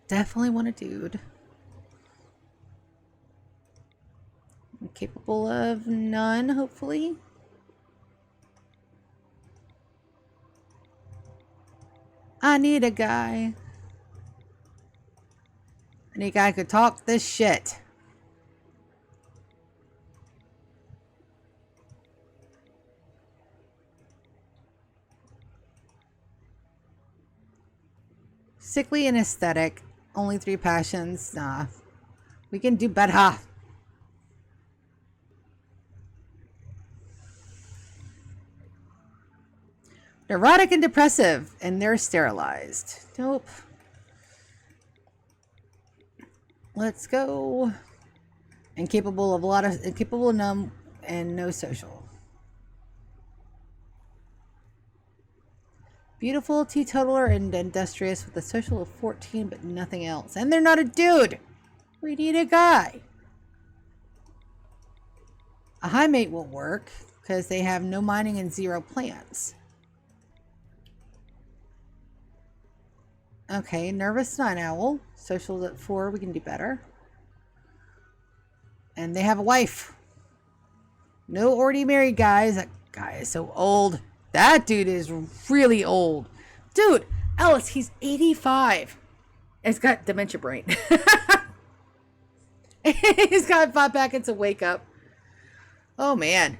Definitely want a dude. Capable of none, hopefully. I need a guy. I need a guy who could talk this shit. Sickly and aesthetic. Only 3 passions. Nah. We can do better. Neurotic and depressive, and they're sterilized. Nope. Let's go. Incapable of numb and no social. Beautiful, teetotaler, and industrious with a social of 14, but nothing else. And they're not a dude. We need a guy. A high mate won't work because they have no mining and 0 plants. Okay, nervous night owl. Social at 4, we can do better. And they have a wife. No already married guys. That guy is so old. That dude is really old. Dude, Ellis, he's 85. He's got dementia brain. He's got 5 packets of wake up. Oh, man.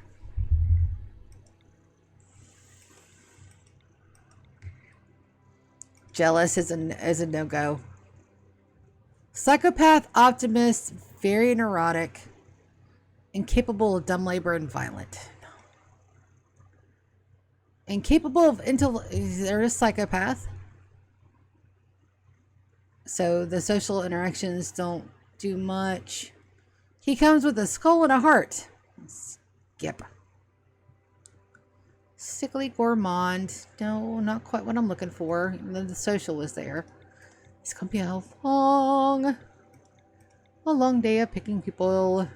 Jealous is a no-go. Psychopath, optimist, very neurotic, incapable of dumb labor and violent. Incapable of they're a psychopath. So the social interactions don't do much. He comes with a skull and a heart. Skip. Sickly gourmand. No, not quite what I'm looking for. Even though the social is there. It's gonna be a long day of picking people.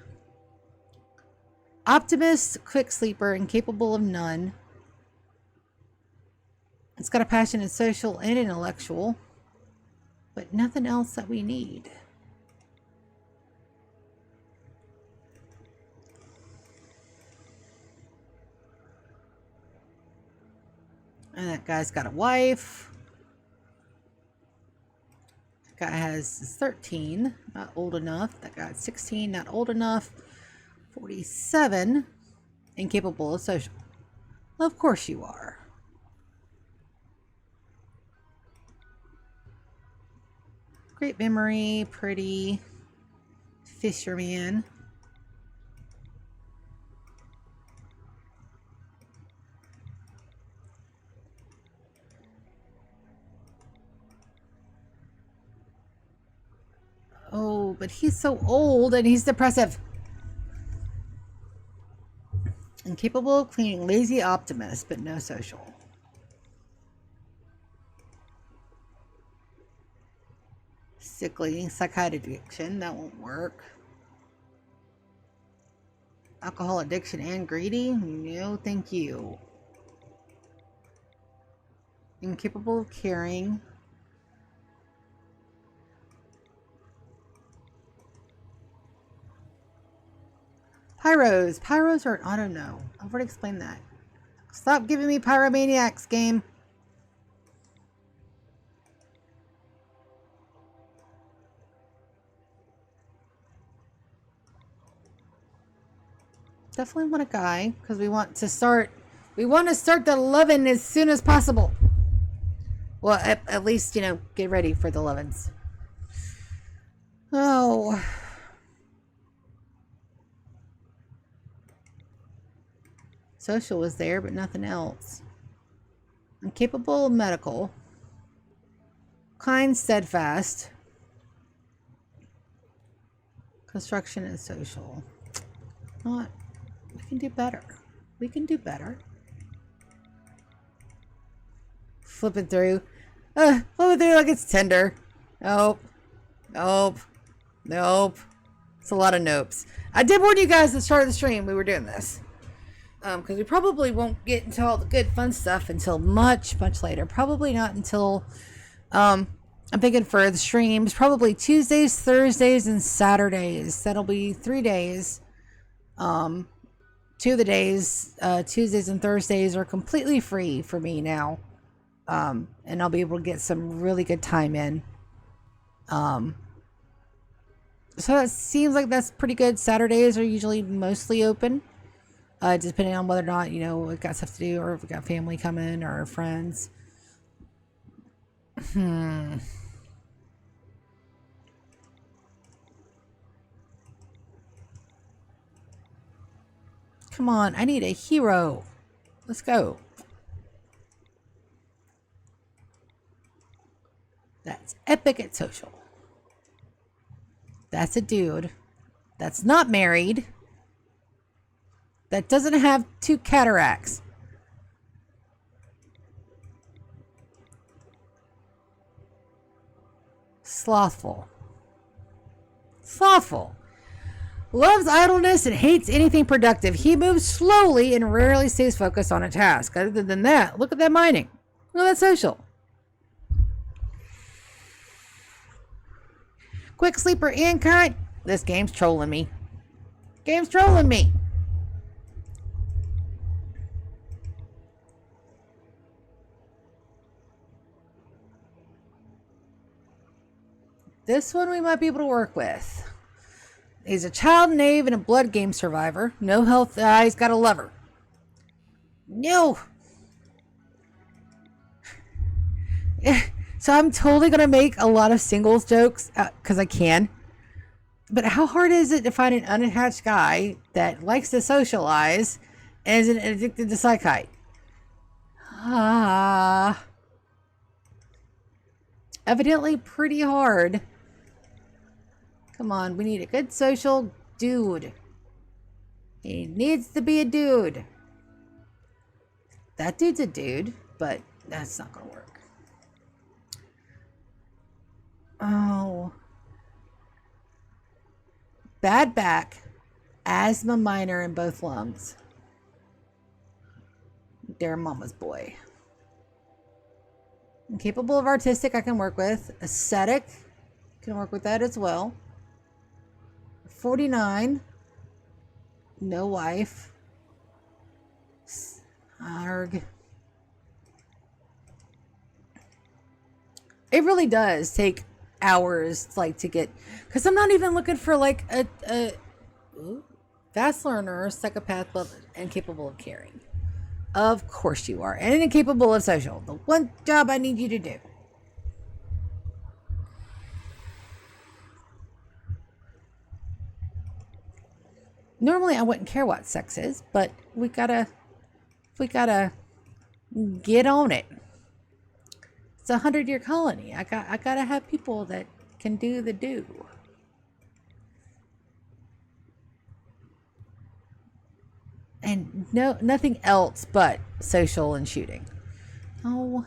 Optimist, quick sleeper, incapable of none. It's got a passion in social and intellectual, but nothing else that we need. And that guy's got a wife. That guy has 13, not old enough. That guy's 16, not old enough. 47, incapable of social. Of course you are. Great memory, pretty, fisherman. Oh, but he's so old and he's depressive. Incapable of cleaning, lazy optimist, but no social. Sickly, psychotic addiction, that won't work. Alcohol addiction and greedy? No, thank you. Incapable of caring. Pyros. Pyros are an auto no. I've already explained that. Stop giving me pyromaniacs, game. Definitely want a guy because we want to start the loving as soon as possible. Well, at least, you know, get ready for the lovins. Oh. Social was there, but nothing else. Incapable of medical. Kind, steadfast. Construction and social. Not. We can do better. We can do better. Flipping through. Flipping through like it's tender. Nope. Nope. Nope. It's a lot of nopes. I did warn you guys at the start of the stream we were doing this. Because we probably won't get into all the good fun stuff until much later. Probably not until, I'm thinking for the streams, probably Tuesdays, Thursdays, and Saturdays. That'll be 3 days. 2 of the days, Tuesdays and Thursdays, are completely free for me now. And I'll be able to get some really good time in. So it seems like that's pretty good. Saturdays are usually mostly open. Depending on whether or not, you know, we've got stuff to do, or if we've got family coming, or friends. Come on, I need a hero. Let's go. That's epic at social. That's a dude. That's not married. That doesn't have 2 cataracts. Slothful. Slothful. Loves idleness and hates anything productive. He moves slowly and rarely stays focused on a task. Other than that, look at that mining. Look at that social. Quick sleeper and kind. This game's trolling me. Game's trolling me. This one we might be able to work with. He's a child knave and a blood game survivor. No health. He's got a lover. No. So I'm totally going to make a lot of singles jokes because I can. But how hard is it to find an unattached guy that likes to socialize and isn't addicted to psychite? Evidently pretty hard. Come on, we need a good social dude. He needs to be a dude. That dude's a dude, but that's not going to work. Oh. Bad back, asthma minor in both lungs. Dear mama's boy. Incapable of artistic, I can work with. Aesthetic, can work with that as well. 49. No wife. Arg. It really does take hours, like, to get, because I'm not even looking for like a fast learner, psychopath, and capable of caring. Of course you are, and incapable of social. The one job I need you to do. Normally I wouldn't care what sex is, but we gotta get on it. It's a 100-year colony. I gotta have people that can do the do. And nothing else but social and shooting. Oh,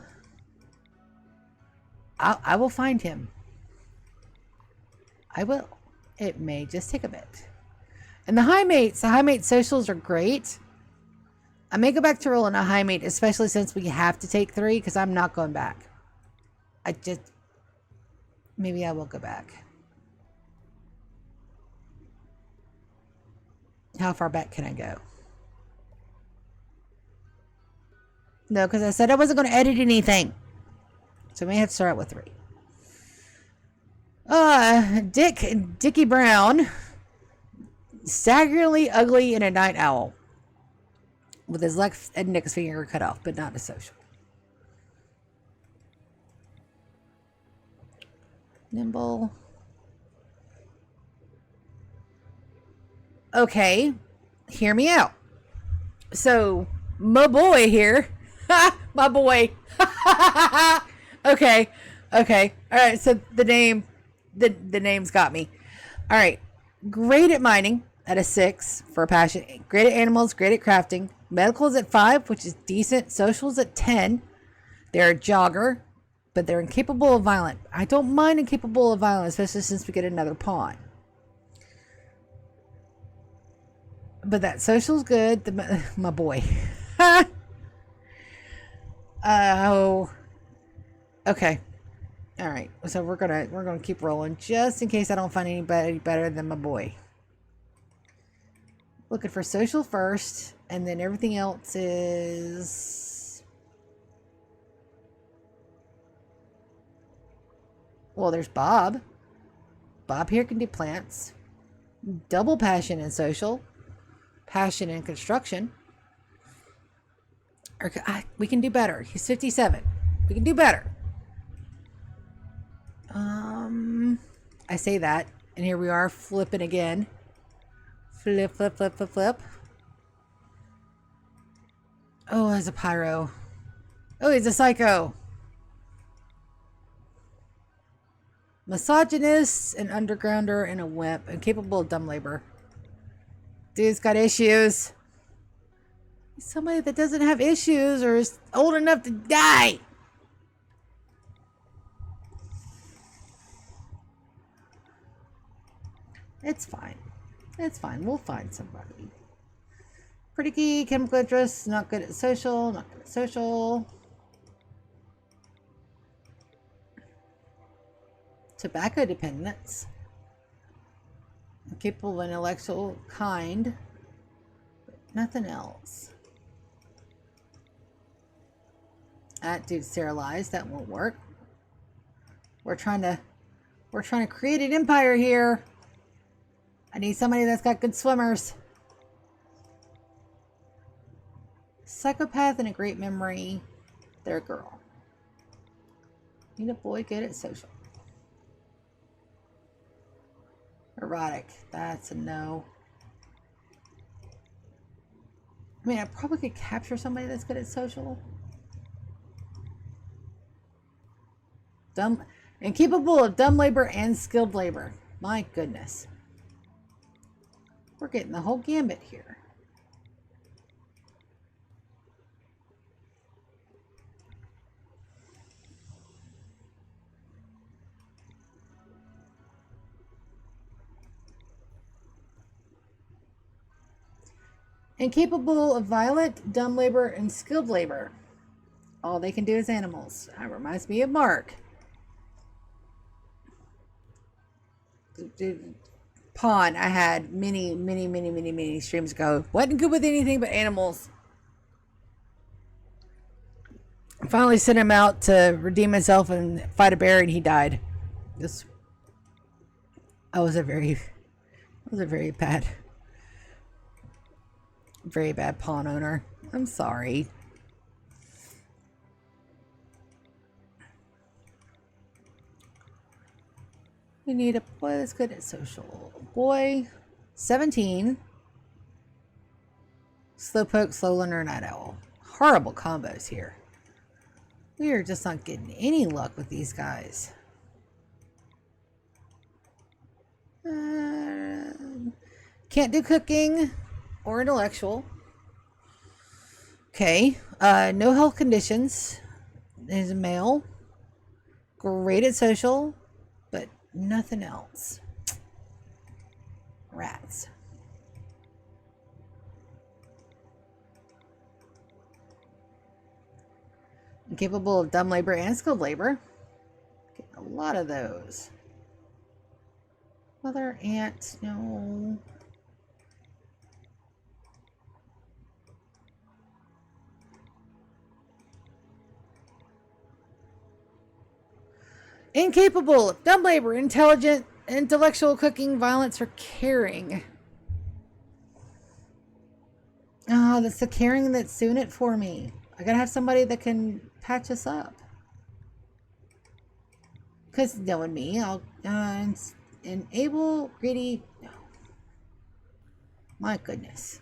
I will find him. I will. It may just take a bit. And the high mate socials are great. I may go back to rolling a high mate, especially since we have to take 3, because I'm not going back. Maybe I will go back. How far back can I go? No, because I said I wasn't going to edit anything. So I may have to start with 3. Dickie Brown. Staggeringly ugly and a night owl. With his left index finger cut off, but not a social. Nimble. Okay. Hear me out. So, my boy here. My boy. Okay. Alright, so the name's got me. Alright. Great at mining at a 6 for a passion. Great at animals, great at crafting. Medical's at 5, which is decent. Social's at 10. They're a jogger, but they're incapable of violent. I don't mind incapable of violence, especially since we get another pawn. But that social's good. My boy. Oh. Okay. All right. So we're gonna keep rolling just in case I don't find anybody better than my boy. Looking for social first, and then everything else is. Well, there's Bob. Bob here can do plants. Double passion and social. Passion and construction. We can do better. He's 57. We can do better. I say that, and here we are flipping again. Flip. Oh, there's a pyro. Oh, he's a psycho. Misogynist, an undergrounder, and a wimp, and capable of dumb labor. Dude's got issues. He's somebody that doesn't have issues or is old enough to die. It's fine. It's fine. We'll find somebody. Pretty key, chemical interest, not good at social, not good at social. Tobacco dependence. Capable of intellectual kind. But nothing else. That dude's sterilized. That won't work. We're trying to create an empire here. I need somebody that's got good swimmers. Psychopath and a great memory. They're a girl. Need a boy good at social. Erotic. That's a no. I mean, I probably could capture somebody that's good at social. Dumb and capable of dumb labor and skilled labor. My goodness. We're getting the whole gambit here. Incapable of violent, dumb labor, and skilled labor. All they can do is animals. That reminds me of Mark. Pawn I had many streams ago. Wasn't good with anything but animals. I finally sent him out to redeem himself and fight a bear, and he died. I was a very bad pawn owner. I'm sorry. We need a boy that's good at social. Boy, 17. Slowpoke, slow learner, night owl. Horrible combos here. We are just not getting any luck with these guys. Can't do cooking or intellectual. Okay. No health conditions. Is a male. Great at social, but nothing else. Rats. Incapable of dumb labor and skilled labor. Get a lot of those. Mother, aunt, no. Incapable of dumb labor, intelligent, intellectual, cooking, violence, or caring. Oh, that's the caring that's doing it for me. I gotta have somebody that can patch us up. Because knowing me, I'll enable, greedy. No. My goodness.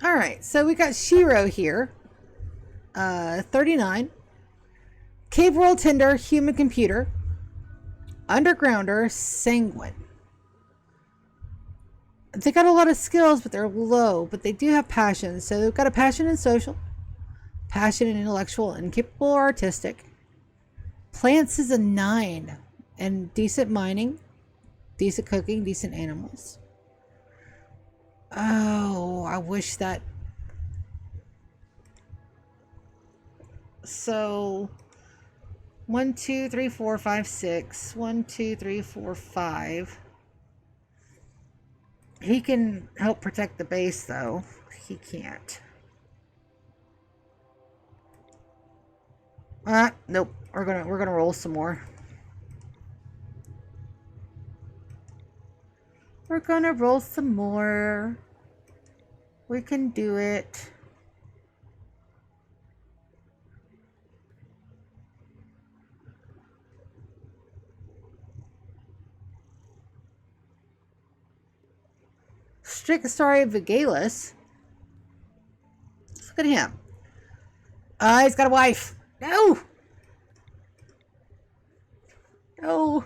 All right, so we got Shiro here. 39. Cave world tender, human computer. Undergrounder, sanguine. They got a lot of skills, but they're low. But they do have passion. So they've got a passion in social, passion in intellectual, and capable artistic. Plants is a 9. And decent mining, decent cooking, decent animals. Oh, I wish that. So 1, 2, 3, 4, 5, 6. 1, 2, 3, 4, 5. He can help protect the base, though. He can't. Nope. We're gonna roll some more. We're gonna roll some more. We can do it. Strixari Vigalis. Look at him. He's got a wife. No! No!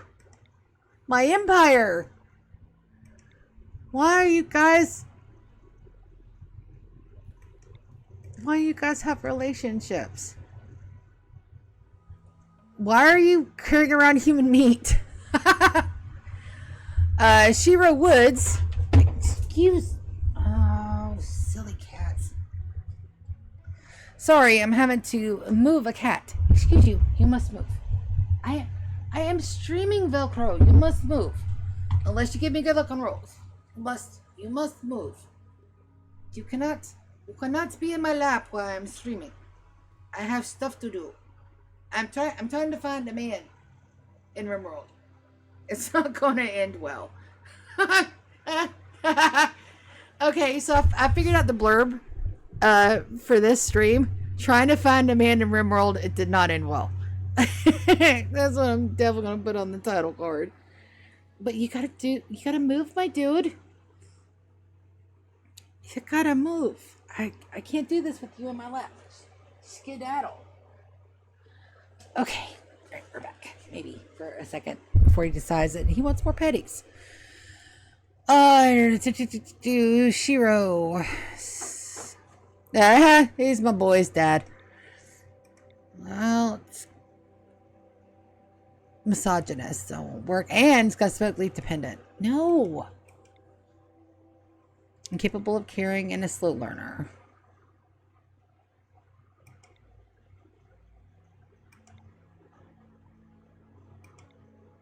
My empire! Why do you guys have relationships? Why are you carrying around human meat? Shiro Woods. Oh, silly cats. Sorry, I'm having to move a cat. Excuse you. You must move. I am streaming Velcro. You must move. Unless you give me good luck on rolls. You must move. You cannot be in my lap while I'm streaming. I have stuff to do. I'm trying to find a man in RimWorld. It's not gonna end well. Okay, so I figured out the blurb for this stream. Trying to find a man in RimWorld, it did not end well. That's what I'm definitely gonna put on the title card. But you gotta move, my dude. You gotta move. I can't do this with you in my lap. Skedaddle. Okay, all right, we're back. Maybe for a second before he decides that he wants more petties. Shiro. He's my boy's dad. Well, it's misogynist, so it won't work. And it's got smoke leaf dependent. No. Incapable of caring and a slow learner.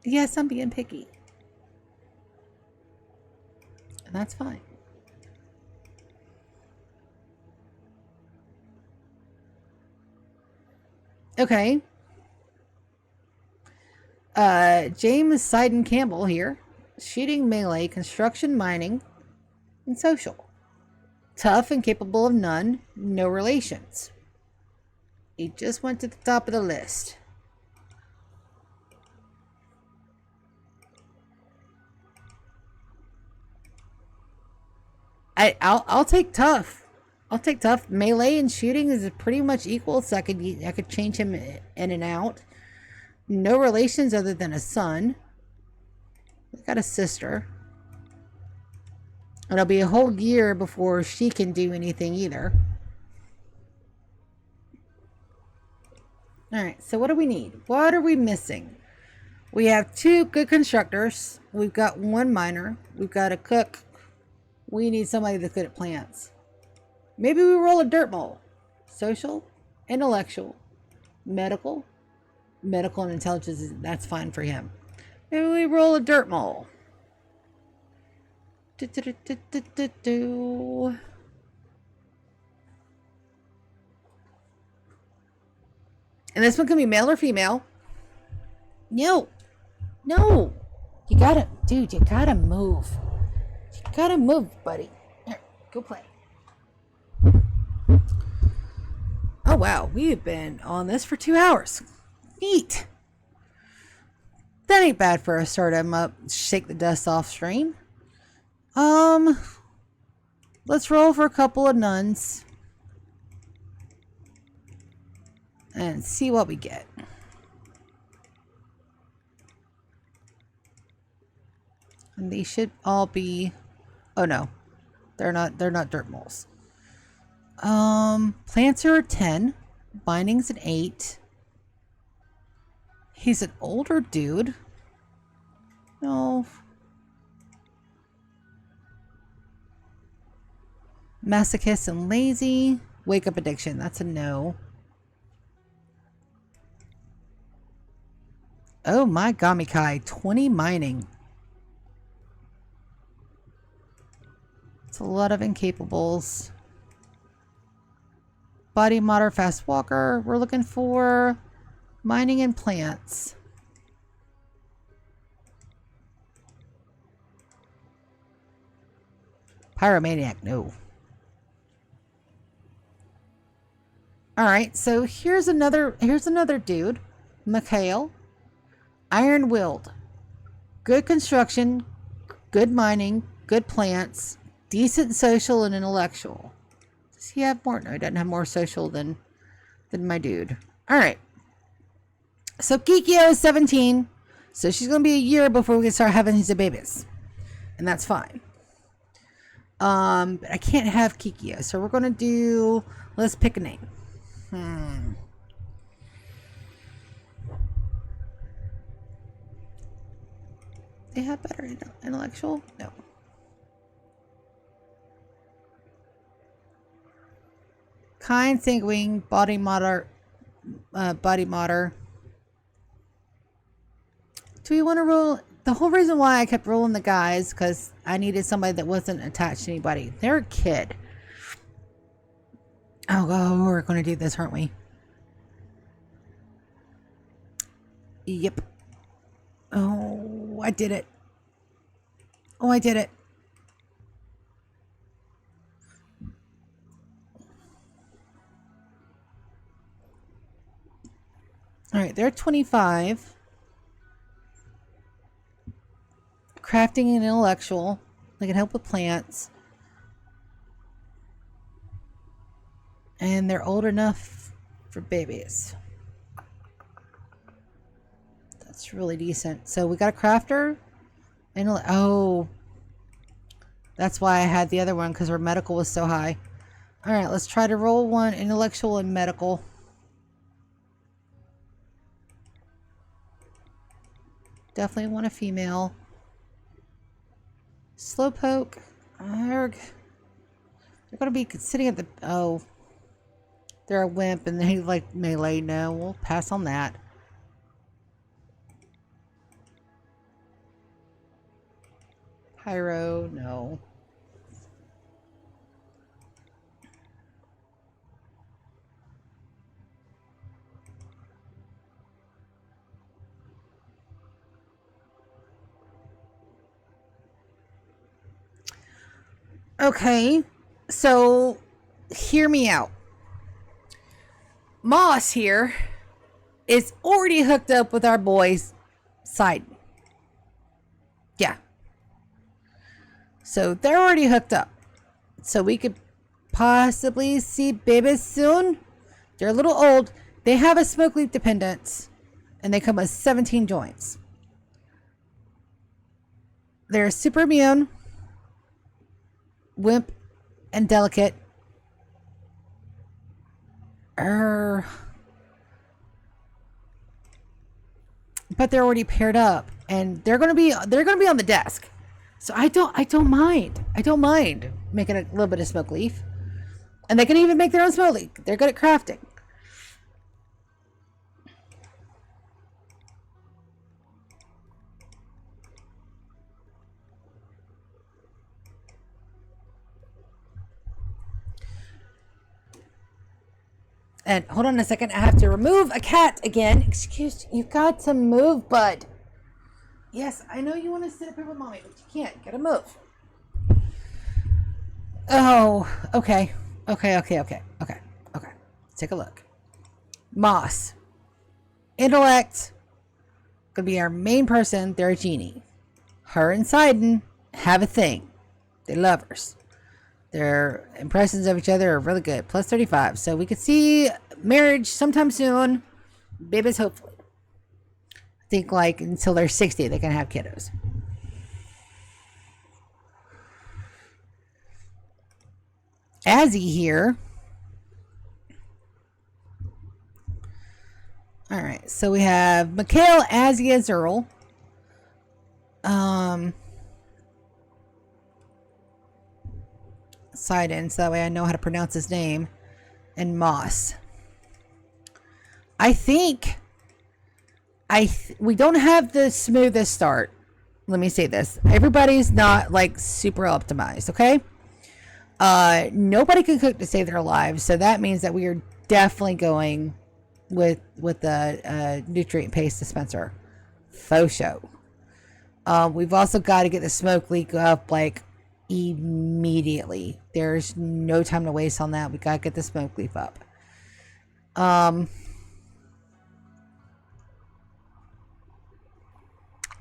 Yes, I'm being picky. And that's fine. Okay. James Sidon Campbell here. Shooting, melee, construction, mining, and social. Tough and capable of none. No relations. He just went to the top of the list. I'll take tough. I'll take tough. Melee and shooting is pretty much equal, so I could change him in and out. No relations other than a son. I've got a sister. It'll be a whole year before she can do anything either. Alright, so what do we need? What are we missing? We have 2 good constructors. We've got 1 miner. We've got a cook. We need somebody that's good at plants. Maybe we roll a dirt mole. Social, intellectual, medical. Medical and intelligence, that's fine for him. Maybe we roll a dirt mole. And this one can be male or female. No. No. You gotta, dude, you gotta move. You gotta move, buddy. Here, go play. Oh, wow. We've been on this for 2 hours. Neat. That ain't bad for a start 'em up, shake the dust off stream. Let's roll for a couple of nuns. And see what we get. And these should all be, oh no, they're not dirt moles. Plants are a 10, binding's an 8. He's an older dude. No. Masochist and lazy. Wake up addiction, that's a no. Oh my Gamikai, 20 mining. It's a lot of incapables. Body modder, fast walker. We're looking for mining and plants. Pyromaniac, no. Alright, so here's another dude. Mikhail. Iron-willed. Good construction, good mining, good plants, decent social and intellectual. Does he have more? No, he doesn't have more social than my dude. Alright. So Kikyo is 17. So she's going to be a year before we can start having his babies. And that's fine. But I can't have Kikyo. So we're going to do... Let's pick a name. They have better intellectual? No. Kind, sanguine, body modder. Do we want to roll? The whole reason why I kept rolling the guys because I needed somebody that wasn't attached to anybody. They're a kid. Oh, we're going to do this, aren't we? Yep. Oh, I did it. Oh, I did it. All right, they're 25. Crafting and intellectual. They can help with plants. And they're old enough for babies. That's really decent. So we got a crafter. Oh. That's why I had the other one, because her medical was so high. All right, let's try to roll one intellectual and medical. Definitely want a female. Slowpoke. They're going to be sitting at the... Oh. They're a wimp and they like melee. No, we'll pass on that. Pyro. No. Okay, so hear me out. Moss here is already hooked up with our boy's side. Yeah. So they're already hooked up. So we could possibly see babies soon. They're a little old. They have a smoke leaf dependence. And they come with 17 joints. They're super immune. Wimp and delicate. But they're already paired up, and they're gonna be on the desk. So I don't mind making a little bit of smoke leaf, and they can even make their own smoke leaf. They're good at crafting. And hold on a second, I have to remove a cat again. Excuse, you've got to move, bud. Yes, I know you want to sit up here with mommy, but you can't. Gotta move. Oh, okay. Okay. Take a look. Moss. Intellect. Gonna be our main person. They're a genie. Her and Sidon have a thing. They're lovers. Their impressions of each other are really good. Plus 35. So we could see marriage sometime soon. Babies, hopefully. I think like until they're 60, they can have kiddos. Azzy here. All right. So we have Mikhail, Azzy, Azurl. Sidon, so that way I know how to pronounce his name, and Moss. I think we don't have the smoothest start. Let me say this. Everybody's not like super optimized, okay? Nobody can cook to save their lives, so that means that we are definitely going with the nutrient paste dispenser. Faux show. We've also got to get the smoke leak up like immediately. There's no time to waste on that. We gotta get the smoke leaf up.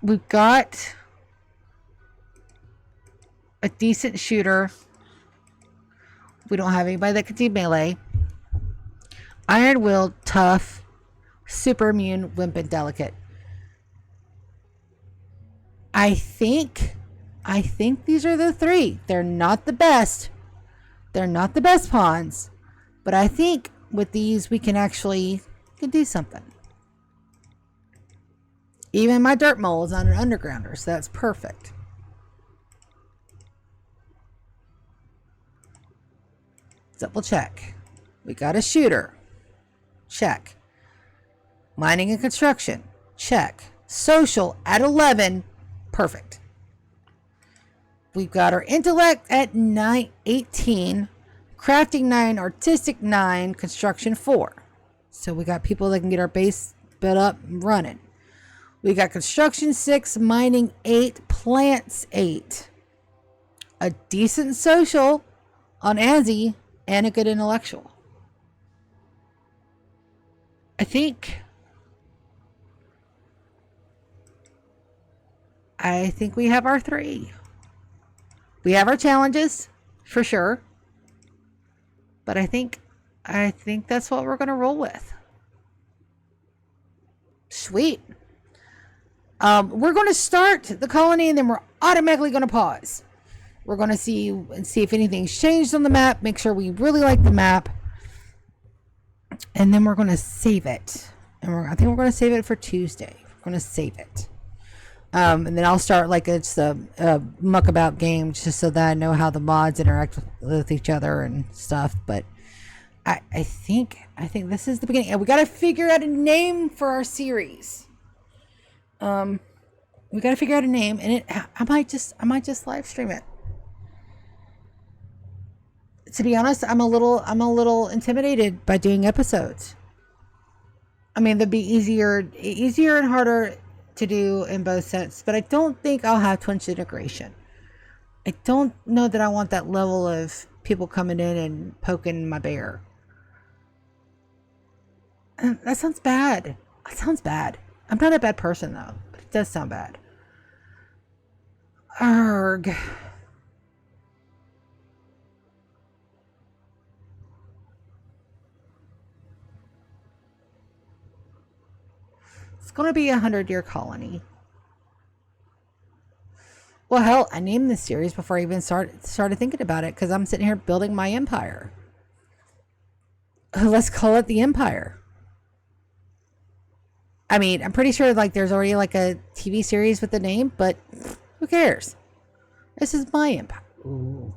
We've got a decent shooter. We don't have anybody that can do melee. Iron Will, tough, super immune, wimp, and delicate. I think these are the three. They're not the best. They're not the best pawns. But I think with these we can actually do something. Even my dirt mole is on an undergrounder, so that's perfect. Double check. We got a shooter. Check. Mining and construction. Check. Social at 11. Perfect. We've got our intellect at 18, crafting 9, artistic 9, construction 4. So we got people that can get our base built up and running. We got construction 6, mining 8, plants 8. A decent social on Azzy and a good intellectual. I think we have our 3. We have our challenges, for sure. But I think that's what we're going to roll with. Sweet. We're going to start the colony and then we're automatically going to pause. We're going to see if anything's changed on the map, make sure we really like the map, and then we're going to save it. And I think we're going to save it for Tuesday. We're going to save it. And then I'll start like it's a muck about game, just so that I know how the mods interact with each other and stuff. But I think this is the beginning, and we got to figure out a name for our series. We got to figure out a name, and I might just live stream it. To be honest, I'm a little intimidated by doing episodes. I mean, they'd be easier and harder to do in both sets, but I don't think I'll have Twitch integration. I don't know that I want that level of people coming in and poking my bear. That sounds bad. I'm not a bad person though, but it does sound bad. Arg. It's going to be 100-year colony. Well, hell, I named this series before I even started thinking about it, because I'm sitting here building my empire. Let's call it the Empire. I mean, I'm pretty sure like there's already like a TV series with the name, but who cares? This is my empire. Ooh.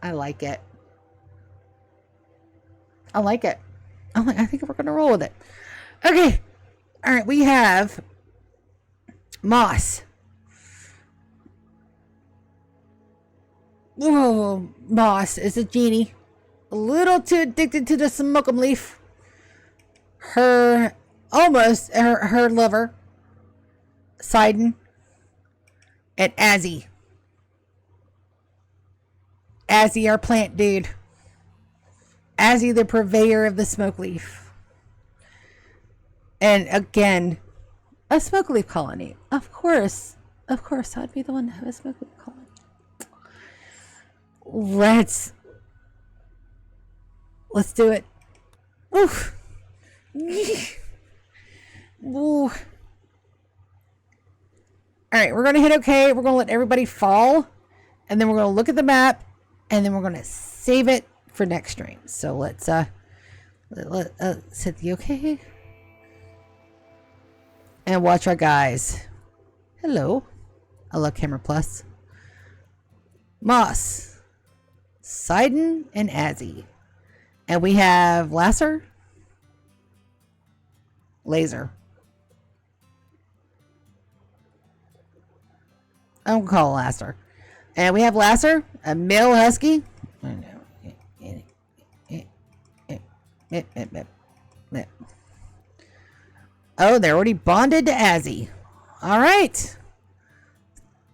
I like it. I think we're gonna roll with it. Okay. All right. We have Moss. Whoa, Moss is a genie. A little too addicted to the smokum leaf. Her lover, Sidon, and Azzy. Azzy, our plant dude. Azzy, the purveyor of the smoke leaf. And again, a smoke leaf colony. Of course, I'd be the one to have a smoke leaf colony. Let's do it. Oof. Ooh. Alright, we're gonna hit okay. We're gonna let everybody fall. And then we're gonna look at the map. And then we're gonna save it for next stream. So let's hit the okay. And watch our guys. Hello. I love Camera Plus. Moss, Sidon, and Azzy. And we have Laser. I'm gonna call it Laser. And we have Laser, a male husky. I know. Oh, they're already bonded to Azzy. All right.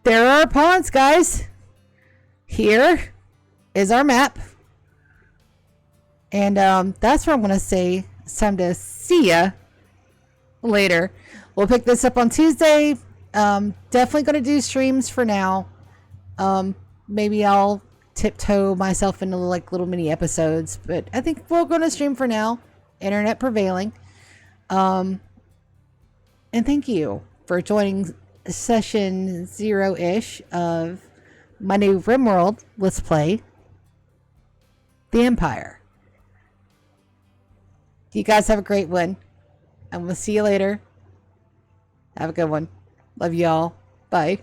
There are our pawns, guys. Here is our map. And that's where I'm going to say it's time to see ya later. We'll pick this up on Tuesday. Definitely going to do streams for now. Maybe I'll tiptoe myself into like little mini episodes. But I think we're going to stream for now. Internet prevailing. And thank you for joining session 0-ish of my new RimWorld Let's Play, The Empire. You guys have a great one. And we'll see you later. Have a good one. Love y'all. Bye.